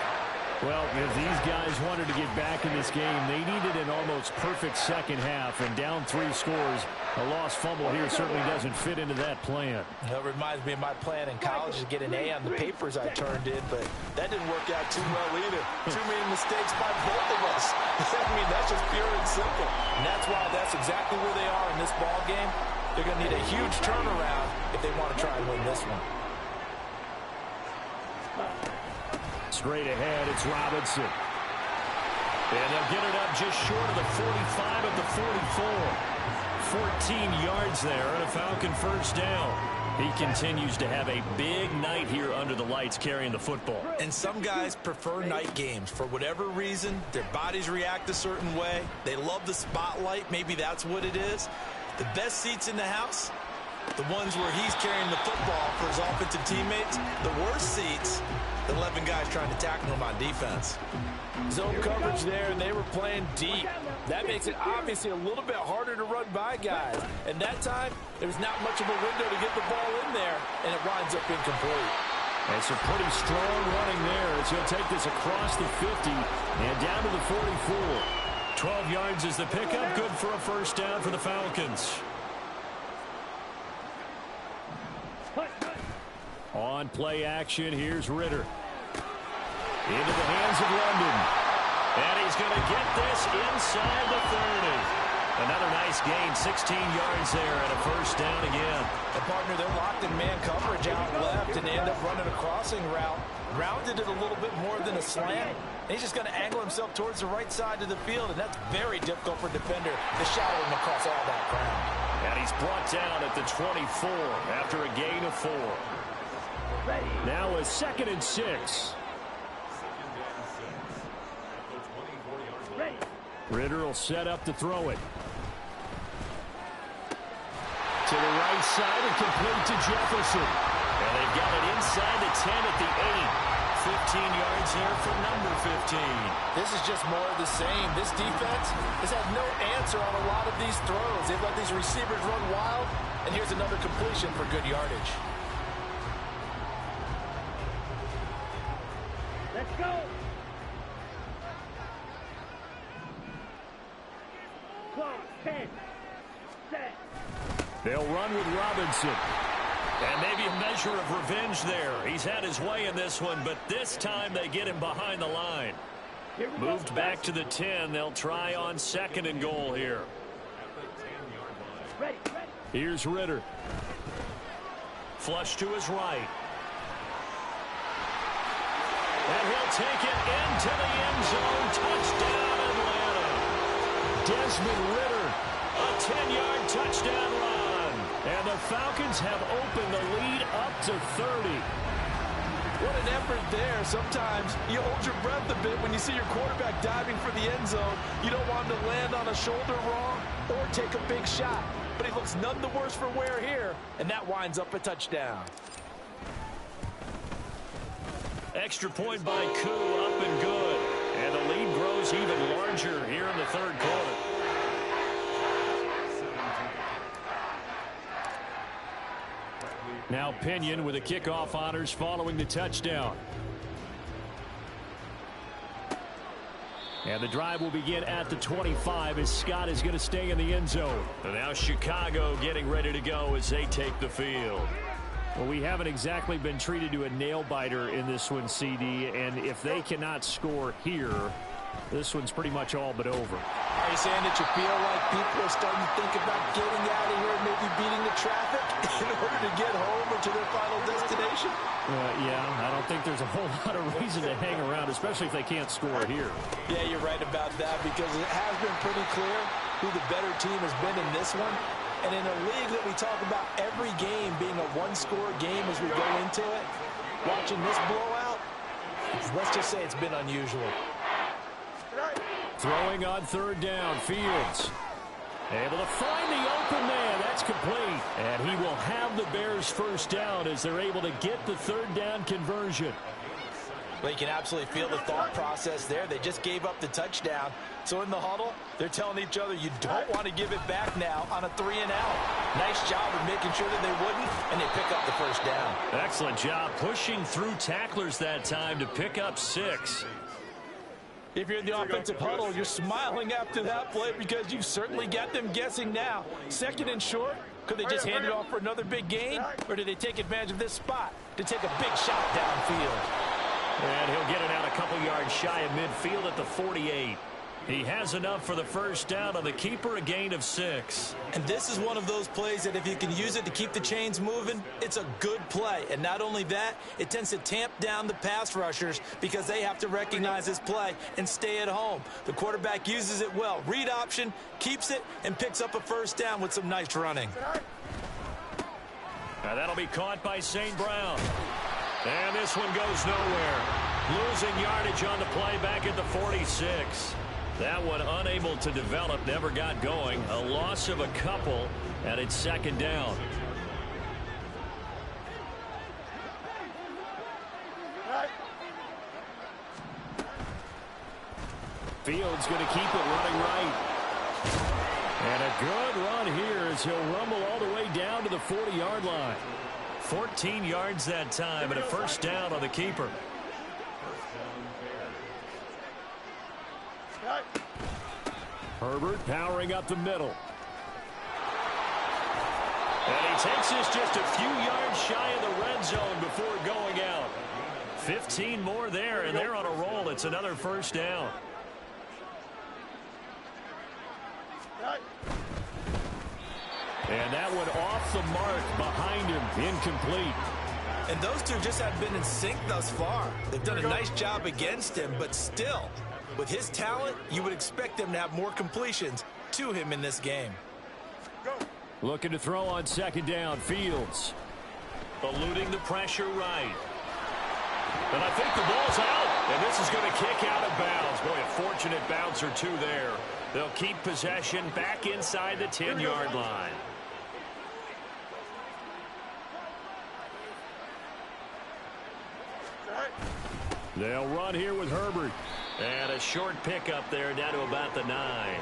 Well, if these guys wanted to get back in this game, they needed an almost perfect second half, and down 3 scores. A lost fumble here certainly doesn't fit into that plan. That reminds me of my plan in college to get an A on the papers I turned in, but that didn't work out too well either. Too many mistakes by both of us. I mean, that's just pure and simple. And that's why that's exactly where they are in this ball game. They're going to need a huge turnaround if they want to try and win this one. Straight ahead, it's Robinson. And they'll get it up just short of the 45 of the 44. 14 yards there and a Falcon 1st down. He continues to have a big night here under the lights carrying the football. And some guys prefer night games. For whatever reason, their bodies react a certain way. They love the spotlight. Maybe that's what it is. The best seats in the house, the ones where he's carrying the football for his offensive teammates. The worst seats, the 11 guys trying to tackle him on defense. Zone coverage there, and they were playing deep. That makes it obviously a little bit harder to run by guys. And that time, there was not much of a window to get the ball in there, and it winds up incomplete. And some pretty strong running there as he'll take this across the 50 and down to the 44. 12 yards is the pickup, good for a 1st down for the Falcons. On play action, here's Ritter. Into the hands of London. And he's going to get this inside the 30. Another nice gain, 16 yards there and a 1st down again. And partner, they're locked in man coverage out left and they end up running a crossing route. Rounded it a little bit more than a slant. And he's just going to angle himself towards the right side of the field, and that's very difficult for a defender to shadow him across all that ground. And he's brought down at the 24 after a gain of 4. Now a 2nd and 6. Ritter will set up to throw it. To the right side and complete to Jefferson. And they've got it inside the 10 at the 8. 15 yards there for number 15. This is just more of the same. This defense has had no answer on a lot of these throws. They've let these receivers run wild, and here's another completion for good yardage. Let's go. Close, 10, set. They'll run with Robinson. And maybe a measure of revenge there. He's had his way in this one, but this time they get him behind the line. Moved back to the 10. They'll try on 2nd and goal here. Ready. Here's Ritter. Flush to his right. And he'll take it into the end zone. Touchdown, Atlanta. Desmond Ritter, a 10-yard touchdown run. And the Falcons have opened the lead up to 30. What an effort there. Sometimes you hold your breath a bit when you see your quarterback diving for the end zone. You don't want him to land on a shoulder wrong or take a big shot. But he looks none the worse for wear here, and that winds up a touchdown. Extra point by Koo, up and good. And the lead grows even larger here in the third quarter. Now Pinion with the kickoff honors following the touchdown. And the drive will begin at the 25 as Scott is going to stay in the end zone. And now Chicago getting ready to go as they take the field. Well, we haven't exactly been treated to a nail-biter in this one, CD, and if they cannot score here, this one's pretty much all but over. Are you saying that you feel like people are starting to think about getting out of here and maybe beating the traffic in order to get home or to their final destination? Yeah, I don't think there's a whole lot of reason to hang around, especially if they can't score here. Yeah, you're right about that because it has been pretty clear who the better team has been in this one. And in a league that we talk about every game being a one-score game as we go into it, watching this blowout, let's just say it's been unusual. Throwing on third down, Fields. Able to find the open man. That's complete. And he will have the Bears first down as they're able to get the third down conversion. Well, you can absolutely feel the thought process there. They just gave up the touchdown. So in the huddle, they're telling each other, you don't want to give it back now on a 3-and-out. Nice job of making sure that they wouldn't, and they pick up the first down. Excellent job pushing through tacklers that time to pick up 6. If you're in the offensive huddle, you're smiling after that play because you've certainly got them guessing now. Second and short, could they just hand it off for another big gain? Or do they take advantage of this spot to take a big shot downfield? And he'll get it out a couple yards shy of midfield at the 48. He has enough for the first down on the keeper, a gain of 6. And this is one of those plays that if you can use it to keep the chains moving, it's a good play. And not only that, it tends to tamp down the pass rushers because they have to recognize this play and stay at home. The quarterback uses it well. Read option, keeps it, and picks up a first down with some nice running. Now that'll be caught by St. Brown. And this one goes nowhere. Losing yardage on the play back at the 46. That one unable to develop, never got going. A loss of a couple, and it's second down. Fields going to keep it running right. And a good run here as he'll rumble all the way down to the 40-yard line. 14 yards that time and a first down on the keeper. Herbert powering up the middle. And he takes this just a few yards shy of the red zone before going out. 15 more there, and they're on a roll. It's another first down. And that one off the mark behind him, incomplete. And those two just have been in sync thus far. They've done a nice job against him, but still, with his talent, you would expect them to have more completions to him in this game. Looking to throw on second down, Fields. Eluding the pressure right. And I think the ball's out, and this is going to kick out of bounds. Boy, a fortunate bounce or two there. They'll keep possession back inside the 10-yard line. They'll run here with Herbert. And a short pickup there down to about the 9.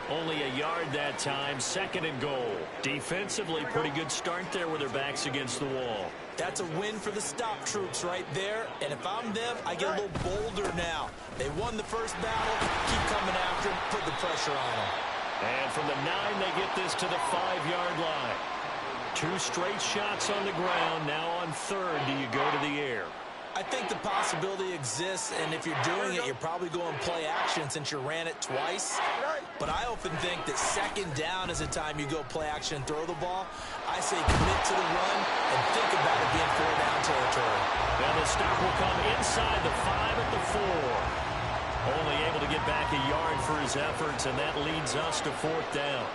Only a yard that time, second and goal. Defensively, pretty good start there with their backs against the wall. That's a win for the stop troops right there. And if I'm them, I get a little bolder now. They won the first battle. Keep coming after them. Put the pressure on them. And from the 9, they get this to the 5-yard line. 2 straight shots on the ground. Now on third, do you go to the air? I think the possibility exists, and if you're doing it, you're probably going play action since you ran it twice. But I often think that second down is the time you go play action and throw the ball. I say commit to the run and think about it being 4-down territory. And the stop will come inside the 5 at the 4. Only able to get back a yard for his efforts, and that leads us to 4th down.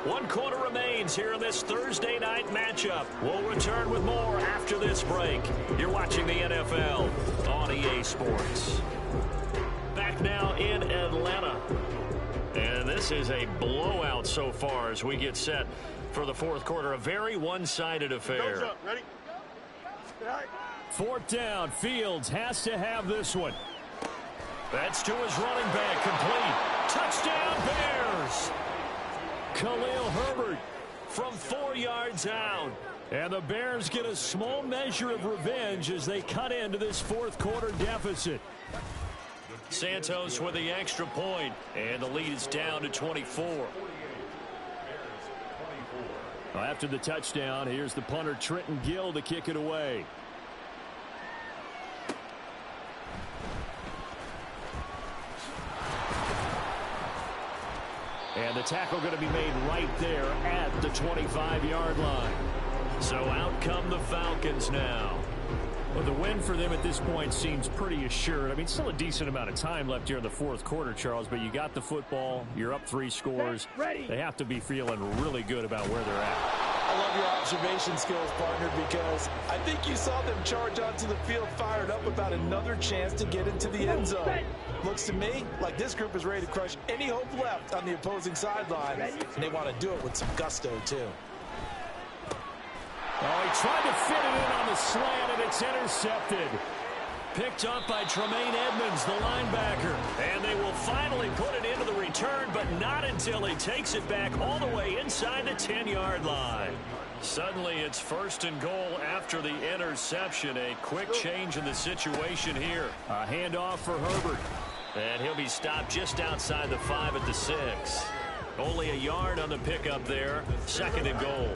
One quarter remains here in this Thursday night matchup. We'll return with more after this break. You're watching the NFL on EA Sports. Back now in Atlanta. And this is a blowout so far as we get set for the fourth quarter. A very one-sided affair. Ready? 4th down. Fields has to have this one. That's to his running back. Complete. Touchdown, Bears. Khalil Herbert from 4 yards out. And the Bears get a small measure of revenge as they cut into this fourth quarter deficit. Santos with the extra point, and the lead is down to 24. After the touchdown, here's the punter Trenton Gill to kick it away. And the tackle going to be made right there at the 25-yard line. So out come the Falcons now. Well, the win for them at this point seems pretty assured. I mean, still a decent amount of time left here in the fourth quarter, Charles, but you got the football. You're up 3 scores. They have to be feeling really good about where they're at. I love your observation skills, partner, because I think you saw them charge onto the field fired up about another chance to get into the end zone. Looks to me like this group is ready to crush any hope left on the opposing sideline, and they want to do it with some gusto, too. Oh, he tried to fit it in on the slant, and it's intercepted. Picked up by Tremaine Edmonds, the linebacker. And they will finally put it into the return, but not until he takes it back all the way inside the 10-yard line. Suddenly, it's 1st and goal after the interception. A quick change in the situation here. A handoff for Herbert. And he'll be stopped just outside the 5 at the 6. Only a yard on the pickup there. 2nd and goal.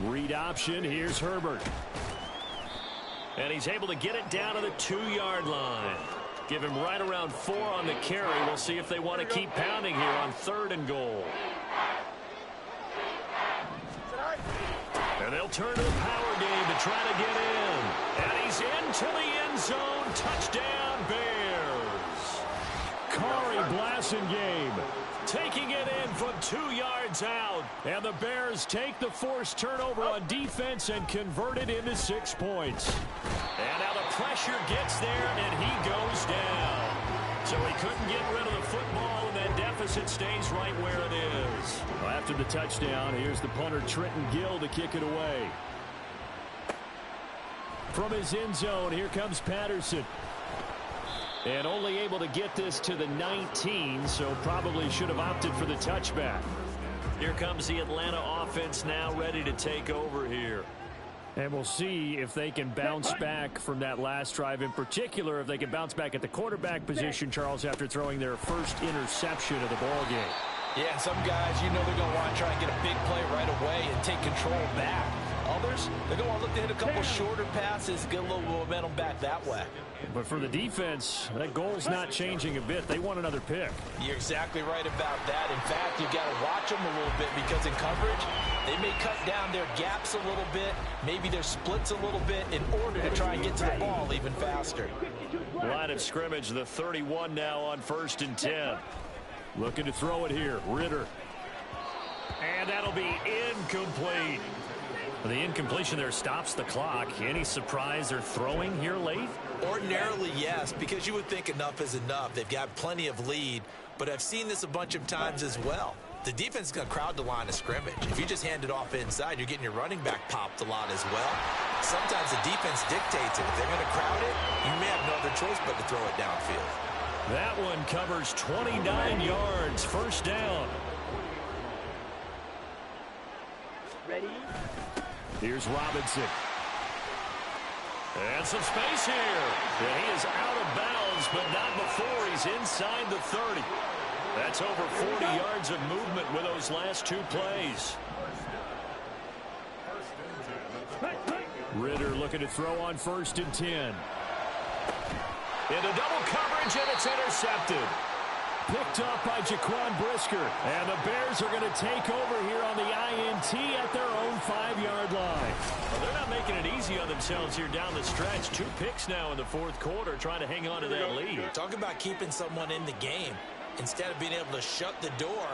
Read option. Here's Herbert. And he's able to get it down to the 2-yard line. Give him right around 4 on the carry. We'll see if they want to keep pounding here on 3rd and goal. And they'll turn to the power game to try to get in. And he's into the end zone. Touchdown, Bears. Kari Blasingame taking it in from 2 yards out. And the Bears take the forced turnover on defense and convert it into 6 points. And now the pressure gets there, and he goes down. So he couldn't get rid of the football, and that deficit stays right where it is. Well, after the touchdown, here's the punter Trenton Gill to kick it away. From his end zone, here comes Patterson. And only able to get this to the 19, so probably should have opted for the touchback. Here comes the Atlanta offense now ready to take over here. And we'll see if they can bounce back from that last drive. In particular, if they can bounce back at the quarterback position, Charles, after throwing their first interception of the ball game. Yeah, some guys, you know they're going to want to try and get a big play right away and take control back. Others, they're going to want to look to hit a couple shorter passes, get a little momentum back that way. But for the defense, that goal's not changing a bit. They want another pick. You're exactly right about that. In fact, you've got to watch them a little bit because in coverage, they may cut down their gaps a little bit, maybe their splits a little bit in order to try and get to the ball even faster. Line of scrimmage, the 31 now on 1st and 10. Looking to throw it here, Ritter. And that'll be incomplete. The incompletion there stops the clock. Any surprise they're throwing here late? Ordinarily, yes, because you would think enough is enough. They've got plenty of lead, but I've seen this a bunch of times as well. The defense is going to crowd the line of scrimmage. If you just hand it off inside, you're getting your running back popped a lot as well. Sometimes the defense dictates it. If they're going to crowd it, you may have no other choice but to throw it downfield. That one covers 29 yards. 1st down. Ready? Here's Robinson. And some space here. And he is out of bounds, but not before he's inside the 30. That's over 40 yards of movement with those last two plays. Ritter looking to throw on 1st and 10. Into double coverage, and it's intercepted. Picked up by Jaquan Brisker. And the Bears are going to take over here on the INT at their own 5-yard line. Well, they're not making it easy on themselves here down the stretch. 2 picks now in the 4th quarter trying to hang on to that lead. Talk about keeping someone in the game. Instead of being able to shut the door,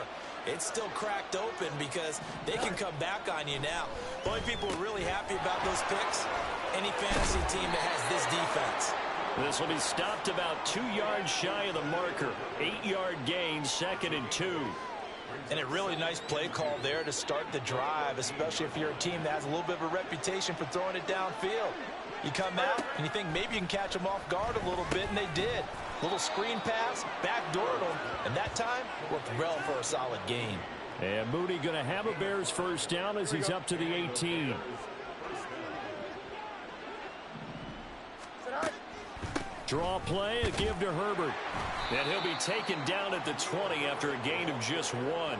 it's still cracked open because they can come back on you now. The only people who are really happy about those picks, any fantasy team that has this defense. This will be stopped about 2 yards shy of the marker. 8-yard gain, 2nd and 2. And a really nice play call there to start the drive, especially if you're a team that has a little bit of a reputation for throwing it downfield. You come out and you think maybe you can catch them off guard a little bit, and they did. Little screen pass, backdoored them, and that time worked well for a solid gain. And Moody going to have a Bears 1st down as he's up to the 18. Draw play, a give to Herbert. And he'll be taken down at the 20 after a gain of just 1.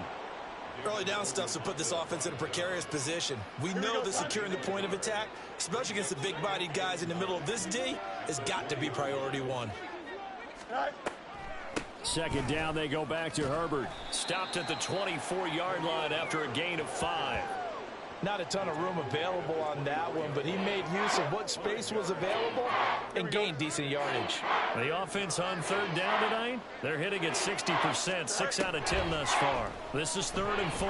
Early down stuff to put this offense in a precarious position. We know that securing the point of attack, especially against the big-bodied guys in the middle of this D, has got to be priority 1. 2nd down, they go back to Herbert. Stopped at the 24-yard line after a gain of 5. Not a ton of room available on that one, but he made use of what space was available and gained decent yardage. The offense on 3rd down tonight, they're hitting at 60%, 6 out of 10 thus far. This is 3rd and 4.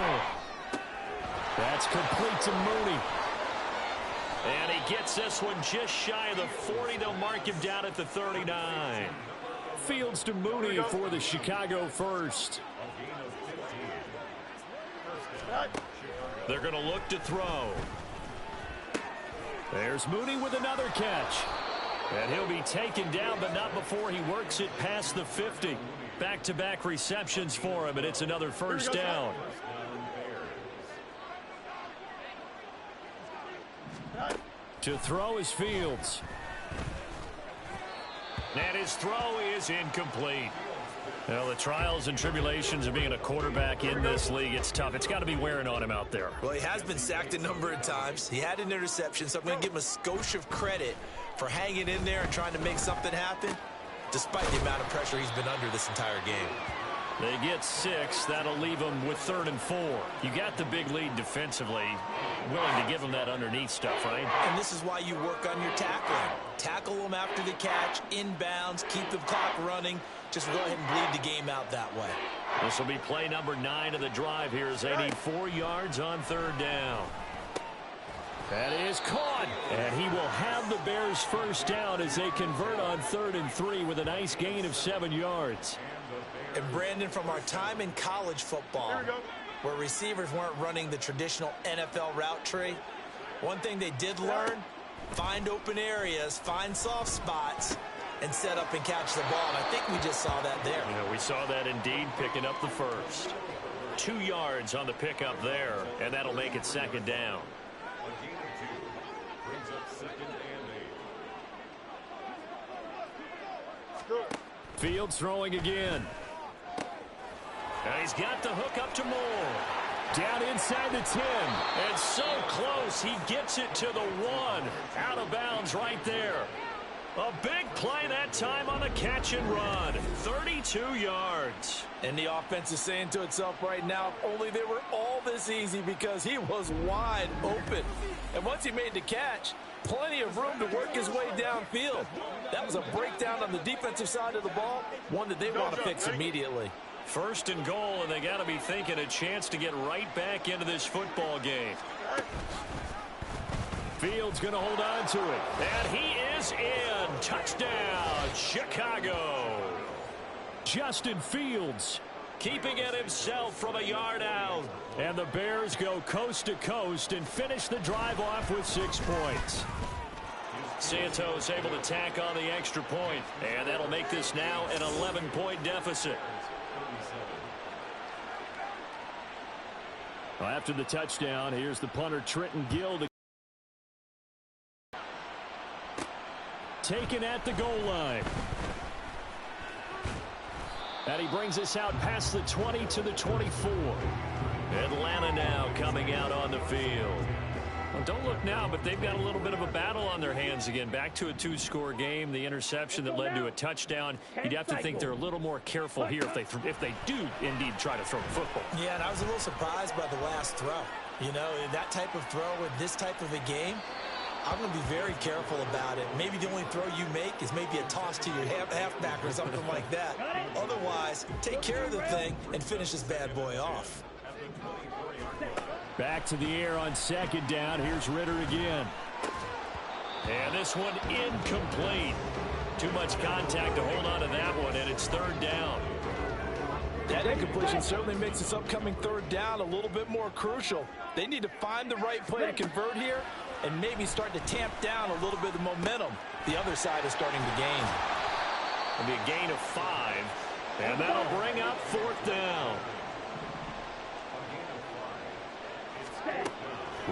That's complete to Mooney. And he gets this one just shy of the 40. They'll mark him down at the 39. Fields to Mooney for the Chicago 1st. They're going to look to throw. There's Mooney with another catch. And he'll be taken down, but not before he works it past the 50. Back-to-back receptions for him, and it's another 1st down. To throw is Fields. And his throw is incomplete. Well, the trials and tribulations of being a quarterback in this league, it's tough. It's got to be wearing on him out there. Well, he has been sacked a number of times. He had an interception, so I'm going to give him a skosh of credit for hanging in there and trying to make something happen, despite the amount of pressure he's been under this entire game. They get 6. That'll leave them with 3rd and 4. You got the big lead defensively. Willing to give them that underneath stuff, right? And this is why you work on your tackling. Tackle them after the catch, inbounds, keep the clock running. Just go ahead and bleed the game out that way. This will be play number 9 of the drive here as they need 4 yards on 3rd down. That is caught. And he will have the Bears 1st down as they convert on 3rd and 3 with a nice gain of 7 yards. And Brandon, from our time in college football, where receivers weren't running the traditional NFL route tree, one thing they did learn, find open areas, find soft spots, and set up and catch the ball. And I think we just saw that there. Yeah, we saw that indeed, picking up the 1st. 2 yards on the pickup there, and that'll make it 2nd down. Fields throwing again. And he's got the hook up to Moore. Down inside the 10. And so close, he gets it to the 1. Out of bounds right there. A big play that time on the catch and run. 32 yards. And the offense is saying to itself right now, if only they were all this easy, because he was wide open. And once he made the catch, plenty of room to work his way downfield. That was a breakdown on the defensive side of the ball, one that they want to fix immediately. 1st and goal, and they got to be thinking a chance to get right back into this football game. Fields going to hold on to it. And he is in. Touchdown, Chicago. Justin Fields keeping it himself from a yard out. And the Bears go coast to coast and finish the drive off with 6 points. Santos able to tack on the extra point. And that'll make this now an 11-point deficit. Well, after the touchdown, here's the punter, Trenton Gill. taken at the goal line. And he brings us out past the 20 to the 24. Atlanta now coming out on the field. Well, don't look now, but they've got a little bit of a battle on their hands again. Back to a 2-score game. The interception that led to a touchdown. You'd have to think they're a little more careful here if they do indeed try to throw the football. Yeah, and I was a little surprised by the last throw. You know, that type of throw in this type of a game, I'm going to be very careful about it. Maybe the only throw you make is maybe a toss to your halfback or something like that. Otherwise, take care of the thing and finish this bad boy off. Back to the air on second down. Here's Ritter again. And this one incomplete. Too much contact to hold on to that one, and it's third down. That incompletion certainly makes this upcoming third down a little bit more crucial. They need to find the right play to convert here and maybe start to tamp down a little bit of momentum the other side is starting to gain. It'll be a gain of 5, and that'll bring up fourth down.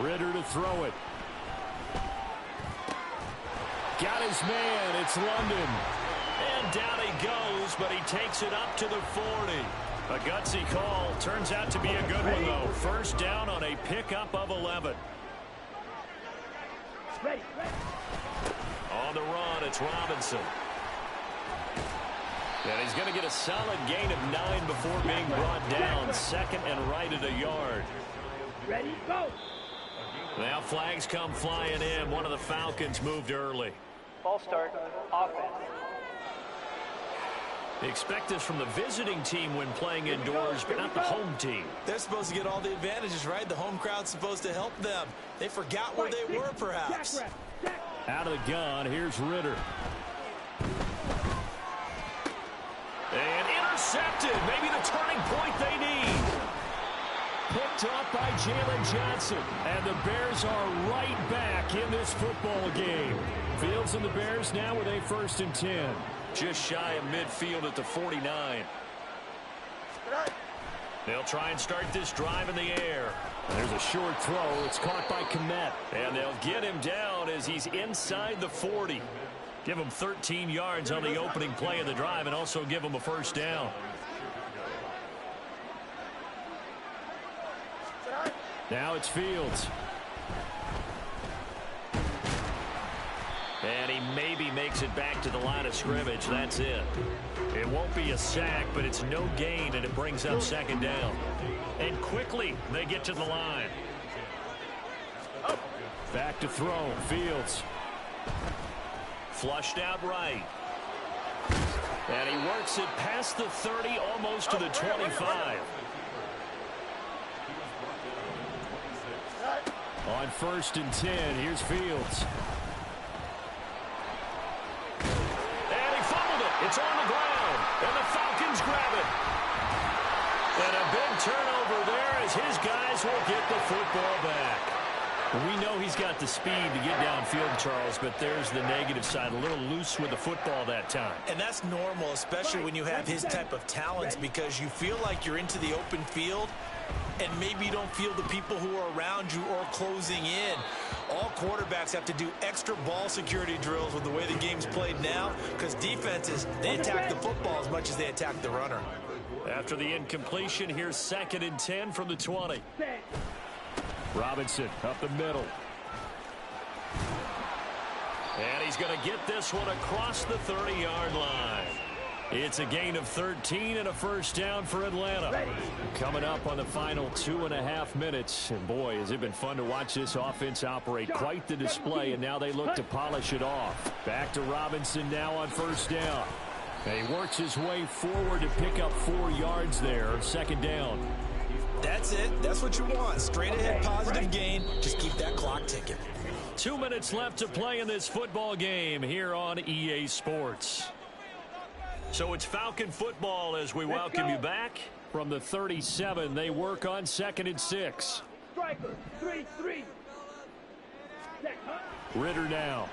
Ritter to throw it. Got his man. It's London. And down he goes, but he takes it up to the 40. A gutsy call. Turns out to be a good one, though. First down on a pickup of 11. On the run, it's Robinson. And he's going to get a solid gain of 9 before being brought down. Second and right at a yard. Ready, go. Now flags come flying in. One of the Falcons moved early. Ball start, offense. They expect this from the visiting team when playing indoors, but not the home team. They're supposed to get all the advantages, right? The home crowd's supposed to help them. They forgot where they were, perhaps. Out of the gun, here's Ritter. And intercepted. Maybe the turning point they need. Picked up by Jalen Johnson. And the Bears are right back in this football game. Fields and the Bears now with a 1st and 10. Just shy of midfield at the 49. They'll try and start this drive in the air. There's a short throw. It's caught by Kmet. And they'll get him down as he's inside the 40. Give him 13 yards on the opening play of the drive and also give him a first down. Now it's Fields. And he maybe makes it back to the line of scrimmage. That's it. It won't be a sack, but it's no gain, and it brings up second down. And quickly, they get to the line. Back to throw. Fields. Flushed out right. And he works it past the 30, almost to the 25. On 1st and 10, here's Fields. And he fumbled it. It's on the ground. And the Falcons grab it. And a big turnover there as his guys will get the football back. We know he's got the speed to get downfield, Charles, but there's the negative side. A little loose with the football that time. And that's normal, especially when you have his type of talents, because you feel like you're into the open field and maybe you don't feel the people who are around you or closing in. All quarterbacks have to do extra ball security drills with the way the game's played now, because defenses, they attack the football as much as they attack the runner. After the incompletion, here's 2nd and 10 from the 20. Robinson up the middle. And he's going to get this one across the 30-yard line. It's a gain of 13 and a first down for Atlanta. Coming up on the final 2.5 minutes. And boy, has it been fun to watch this offense operate. Quite the display, and now they look to polish it off. Back to Robinson now on first down. And he works his way forward to pick up 4 yards there. Second down. That's it. That's what you want. Straight ahead positive gain. Just keep that clock ticking. 2 minutes left to play in this football game here on EA Sports. So it's Falcon football as we welcome you back. From the 37, they work on 2nd and 6. Striker, 3-3. Ritter now.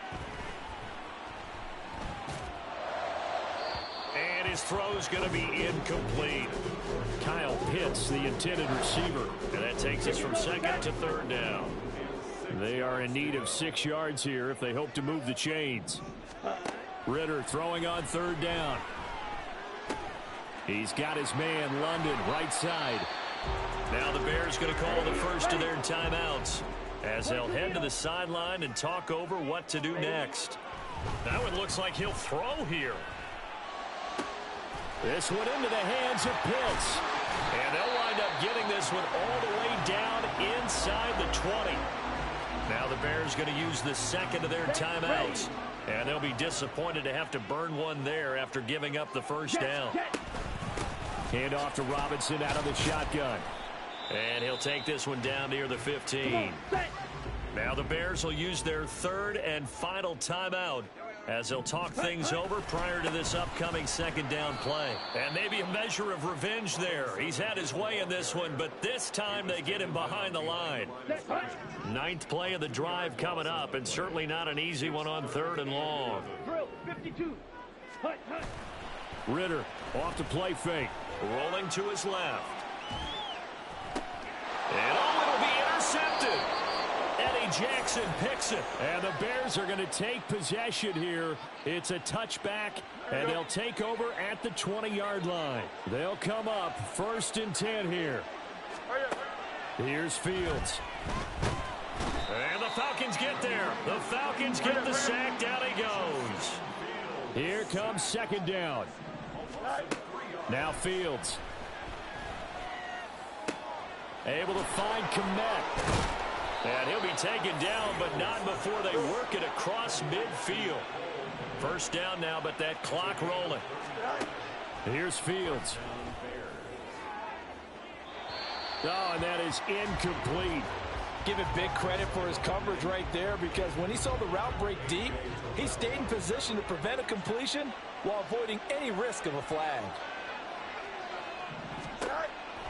And his throw's going to be incomplete. Kyle Pitts, the intended receiver. And that takes us from 2nd to 3rd down. They are in need of 6 yards here if they hope to move the chains. Ritter throwing on 3rd down. He's got his man, London, right side. Now the Bears going to call the first of their timeouts as they'll head to the sideline and talk over what to do next. Now it looks like he'll throw here. This one into the hands of Pitts. And they'll wind up getting this one all the way down inside the 20. Now the Bears going to use the second of their timeouts. And they'll be disappointed to have to burn one there after giving up the first down. Hand off to Robinson out of the shotgun. And he'll take this one down near the 15. Now the Bears will use their 3rd and final timeout as they'll talk things over prior to this upcoming 2nd down play. And maybe a measure of revenge there. He's had his way in this one, but this time they get him behind the line. 9th play of the drive coming up, and certainly not an easy one on 3rd and long. Ritter off to play fake. Rolling to his left. And it'll be intercepted. Eddie Jackson picks it. And the Bears are going to take possession here. It's a touchback, and they'll take over at the 20-yard line. They'll come up 1st and 10 here. Here's Fields. And the Falcons get there. The Falcons get the sack. Down he goes. Here comes 2nd down. Now Fields. Able to find Kmet. And he'll be taken down, but not before they work it across midfield. 1st down now, but that clock rolling. Here's Fields. Oh, and that is incomplete. Give it big credit for his coverage right there, because when he saw the route break deep, he stayed in position to prevent a completion while avoiding any risk of a flag.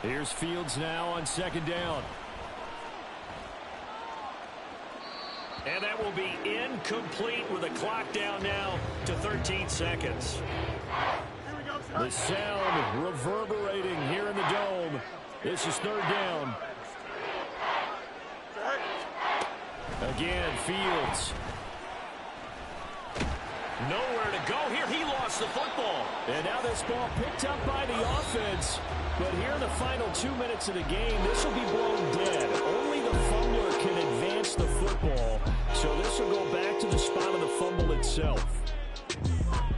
Here's Fields now on 2nd down. And that will be incomplete with a clock down now to 13 seconds. The sound reverberating here in the dome. This is 3rd down. Again, Fields. Nowhere to go here. He lost the football. And now this ball picked up by the offense. But here in the final 2 minutes of the game, this will be blown dead. Only the fumbler can advance the football. So this will go back to the spot of the fumble itself.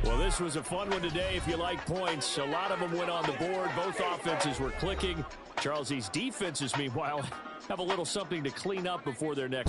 Well, this was a fun one today if you like points. A lot of them went on the board. Both offenses were clicking. Charles, these defenses, meanwhile, have a little something to clean up before their next